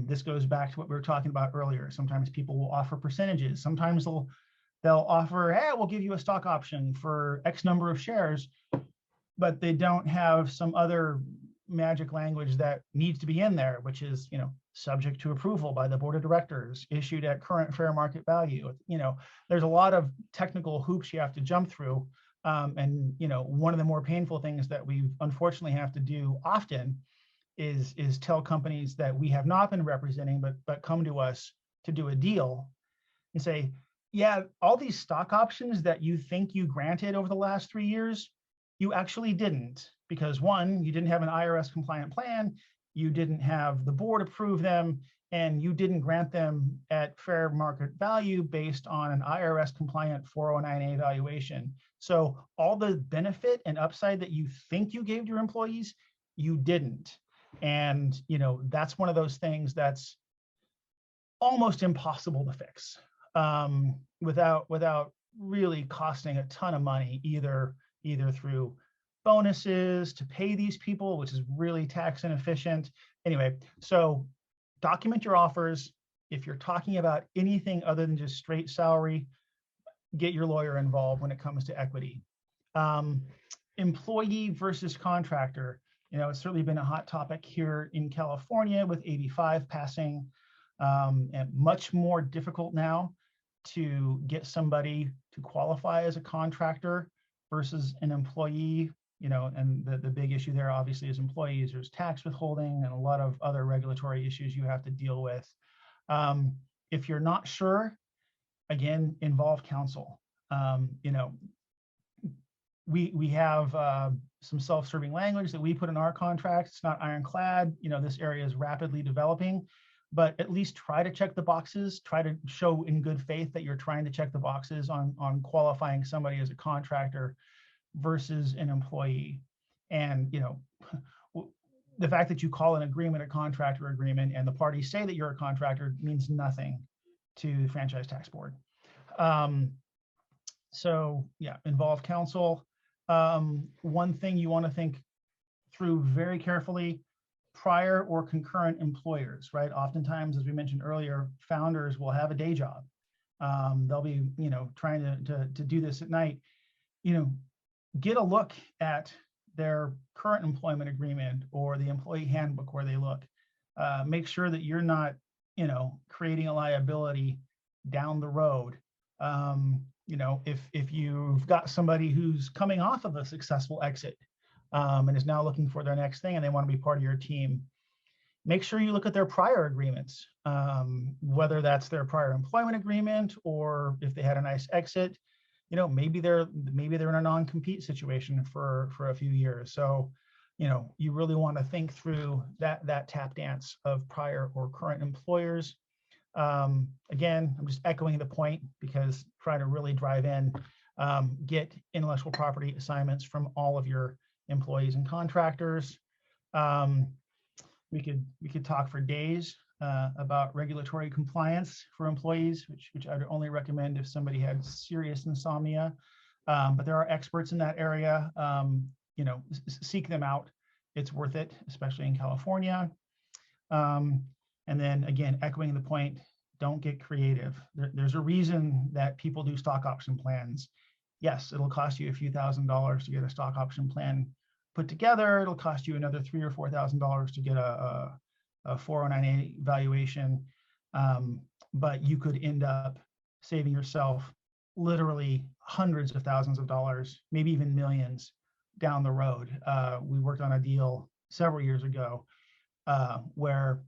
This goes back to what we were talking about earlier. Sometimes people will offer percentages. Sometimes they'll offer, hey, we'll give you a stock option for X number of shares, but they don't have some other magic language that needs to be in there, which is, you know, subject to approval by the board of directors, issued at current fair market value. You know, there's a lot of technical hoops you have to jump through. And, you know, one of the more painful things that we unfortunately have to do often is tell companies that we have not been representing, but come to us to do a deal and say, yeah, all these stock options that you think you granted over the last 3 years, you actually didn't, because one, you didn't have an IRS compliant plan, you didn't have the board approve them, and you didn't grant them at fair market value based on an IRS compliant 409A valuation. So all the benefit and upside that you think you gave your employees, you didn't. And, you know, that's one of those things that's almost impossible to fix without really costing a ton of money, either through bonuses to pay these people, which is really tax inefficient. Anyway, so document your offers. If you're talking about anything other than just straight salary, get your lawyer involved when it comes to equity. Employee versus contractor. You know, it's certainly been a hot topic here in California with AB5 passing, and much more difficult now to get somebody to qualify as a contractor versus an employee. and the big issue there obviously is employees. There's tax withholding and a lot of other regulatory issues you have to deal with. If you're not sure, again, involve counsel. We have some self-serving language that we put in our contracts. It's not ironclad. This area is rapidly developing, but at least try to check the boxes. Try to show in good faith that you're trying to check the boxes on qualifying somebody as a contractor versus an employee. And the fact that you call an agreement a contractor agreement and the parties say that you're a contractor means nothing to the Franchise Tax Board. So yeah, involve counsel. One thing you want to think through very carefully: prior or concurrent employers, right? Oftentimes, as we mentioned earlier, founders will have a day job. They'll be, trying to do this at night. Get a look at their current employment agreement or the employee handbook where they look. Make sure that you're not, creating a liability down the road. If you've got somebody who's coming off of a successful exit and is now looking for their next thing and they want to be part of your team, make sure you look at their prior agreements, whether that's their prior employment agreement or if they had a nice exit. Maybe they're in a non-compete situation for a few years. So, you really want to think through that tap dance of prior or current employers. Again, I'm just echoing the point because trying to really drive in, get intellectual property assignments from all of your employees and contractors. We could talk for days about regulatory compliance for employees, which I'd only recommend if somebody had serious insomnia. But there are experts in that area. Seek them out. It's worth it, especially in California. And then again, echoing the point, don't get creative. There's a reason that people do stock option plans. Yes, it'll cost you a few $1,000s to get a stock option plan put together. It'll cost you another $3,000 or $4,000 to get a 409A valuation. But you could end up saving yourself literally hundreds of thousands of dollars, maybe even millions down the road. We worked on a deal several years ago where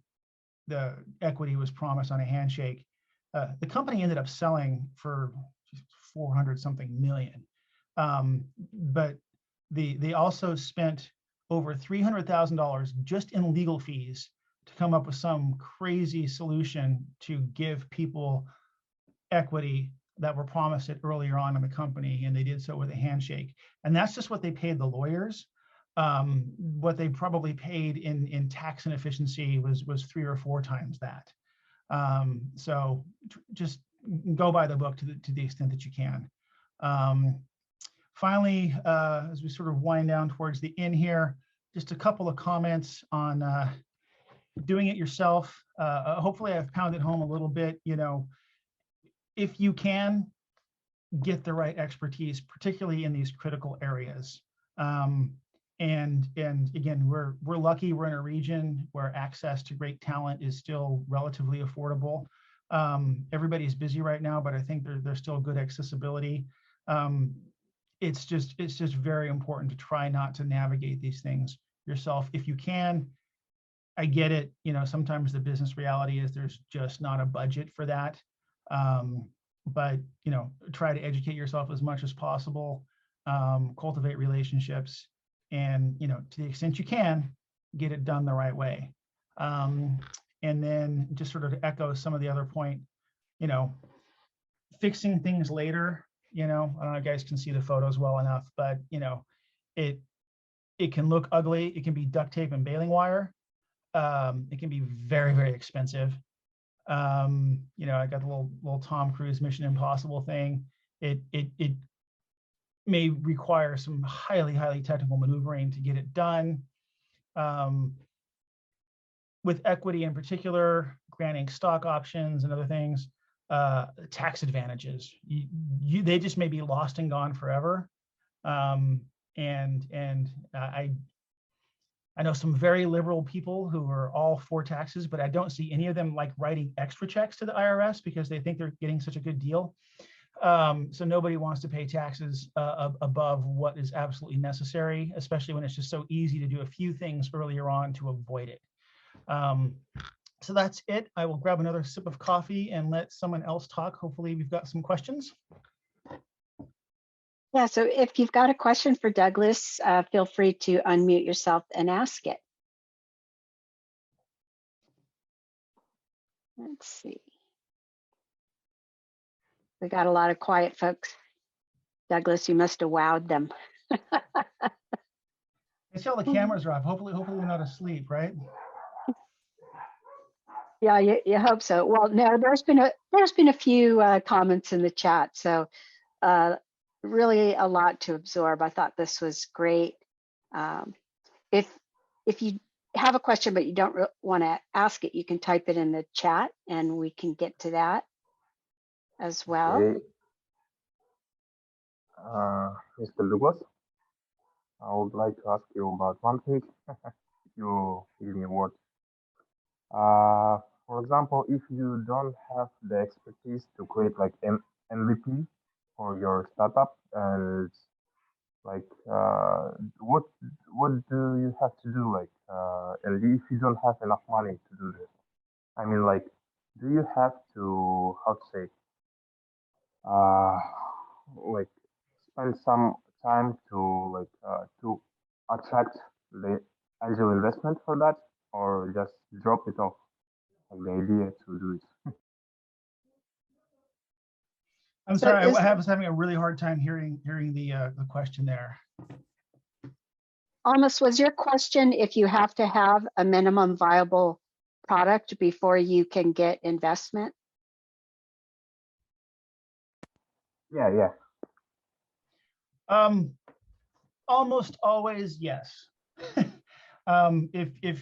the equity was promised on a handshake. The company ended up selling for 400 something million. But they also spent over $300,000 just in legal fees to come up with some crazy solution to give people equity that were promised it earlier on in the company, and they did so with a handshake. And that's just what they paid the lawyers. What they probably paid in tax inefficiency was 3 or 4 times that. So just go by the book to the extent that you can. Finally, as we sort of wind down towards the end here, just a couple of comments on doing it yourself. Hopefully I've pounded home a little bit, if you can, get the right expertise, particularly in these critical areas. And again, we're lucky we're in a region where access to great talent is still relatively affordable. Everybody's busy right now, but I think there's still good accessibility. It's just very important to try not to navigate these things yourself if you can. I get it. Sometimes the business reality is there's just not a budget for that. But try to educate yourself as much as possible, cultivate relationships, and to the extent you can, get it done the right way. And then just sort of echo some of the other point, fixing things later. I don't know if you guys can see the photos well enough, but it can look ugly. It can be duct tape and baling wire. It can be very, very expensive. I got the little Tom Cruise Mission Impossible thing. It may require some highly, highly technical maneuvering to get it done. With equity in particular, granting stock options and other things, tax advantages. They just may be lost and gone forever. I know some very liberal people who are all for taxes, but I don't see any of them like writing extra checks to the IRS because they think they're getting such a good deal. So nobody wants to pay taxes above what is absolutely necessary, especially when it's just so easy to do a few things earlier on to avoid it. So that's it. I will grab another sip of coffee and let someone else talk. Hopefully we've got some questions. Yeah, so if you've got a question for Douglas, feel free to unmute yourself and ask it. Let's see. We got a lot of quiet folks. Douglas, you must have wowed them. I see all the cameras are off. Hopefully they're not asleep, right? Yeah, you hope so. Well, no, there's been a few comments in the chat, so really a lot to absorb. I thought this was great. If you have a question but you don't want to ask it, you can type it in the chat, and we can get to that as well. Okay. Mr. Douglas, I would like to ask you about one thing. You give me a word. For example, if you don't have the expertise to create like an MVP for your startup, and like what do you have to do? Like, and if you don't have enough money to do this, I mean, like, do you have to, how to say, like spend some time to attract the angel investment for that, or just drop it off, like the idea to do it? I'm So sorry, is- I was having a really hard time hearing the question there. Almost, was your question if you have to have a minimum viable product before you can get investment? Yeah. Almost always, yes. If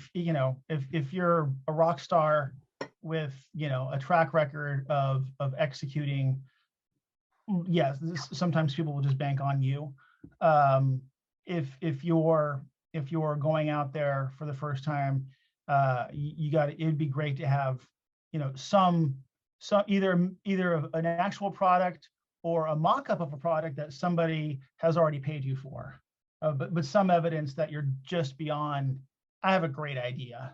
you're a rock star with a track record of executing, yes, sometimes people will just bank on you. If you're going out there for the first time, it'd be great to have some either an actual product or a mock-up of a product that somebody has already paid you for, but some evidence that you're just beyond, I have a great idea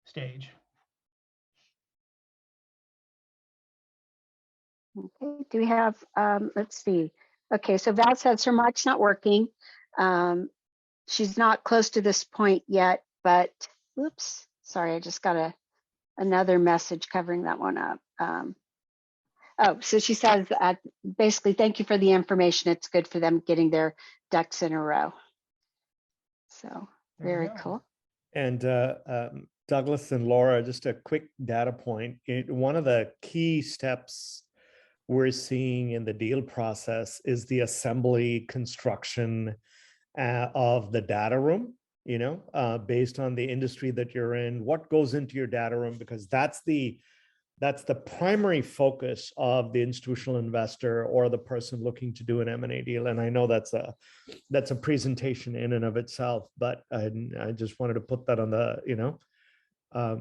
stage. Okay, do we have, let's see. Okay, so Val says her mic's not working. She's not close to this point yet, but oops, sorry, I just got another message covering that one up. Oh, so she says, basically, thank you for the information. It's good for them getting their ducks in a row. So very cool. And Douglas and Laura, just a quick data point. One of the key steps we're seeing in the deal process is the assembly construction of the data room, based on the industry that you're in, what goes into your data room, because that's the primary focus of the institutional investor or the person looking to do an M&A deal. And I know that's a presentation in and of itself, but I just wanted to put that on the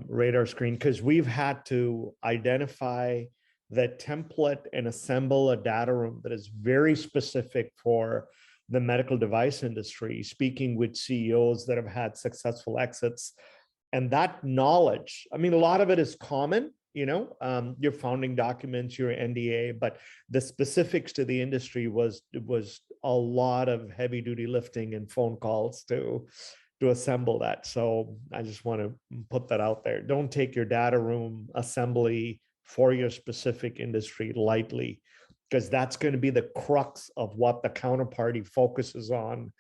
radar screen, because we've had to identify the template and assemble a data room that is very specific for the medical device industry, speaking with CEOs that have had successful exits. And that knowledge, I mean, a lot of it is common, your founding documents, your NDA, but the specifics to the industry was a lot of heavy duty lifting and phone calls to assemble that. So I just want to put that out there. Don't take your data room assembly for your specific industry lightly, because that's going to be the crux of what the counterparty focuses on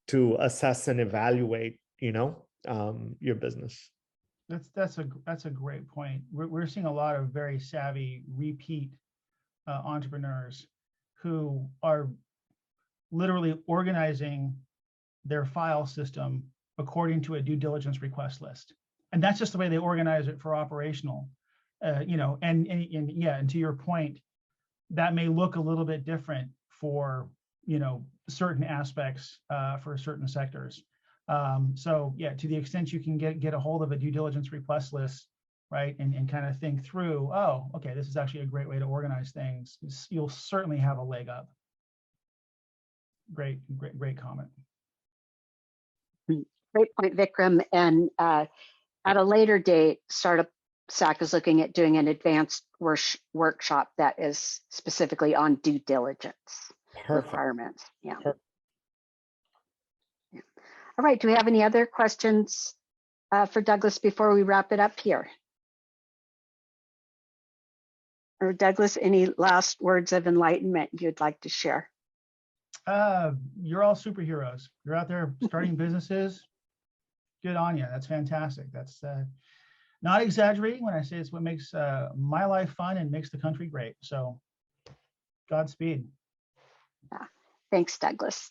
to assess and evaluate, your business. That's a great point. We're seeing a lot of very savvy repeat entrepreneurs who are literally organizing their file system according to a due diligence request list, and that's just the way they organize it for operational. And to your point, that may look a little bit different for certain aspects for certain sectors. So yeah, to the extent you can get a hold of a due diligence request list right? And kind of think through, oh, okay, this is actually a great way to organize things. You'll certainly have a leg up. Great comment. Great point, Vikram. And at a later date, StartupSac is looking at doing an advanced workshop that is specifically on due diligence requirements. Yeah. Perfect. Yeah. All right. Do we have any other questions for Douglas before we wrap it up here? Or Douglas, any last words of enlightenment you'd like to share? You're all superheroes. You're out there starting businesses. Good on you. That's fantastic. That's not exaggerating when I say it's what makes my life fun and makes the country great. So Godspeed. Yeah. Thanks, Douglas.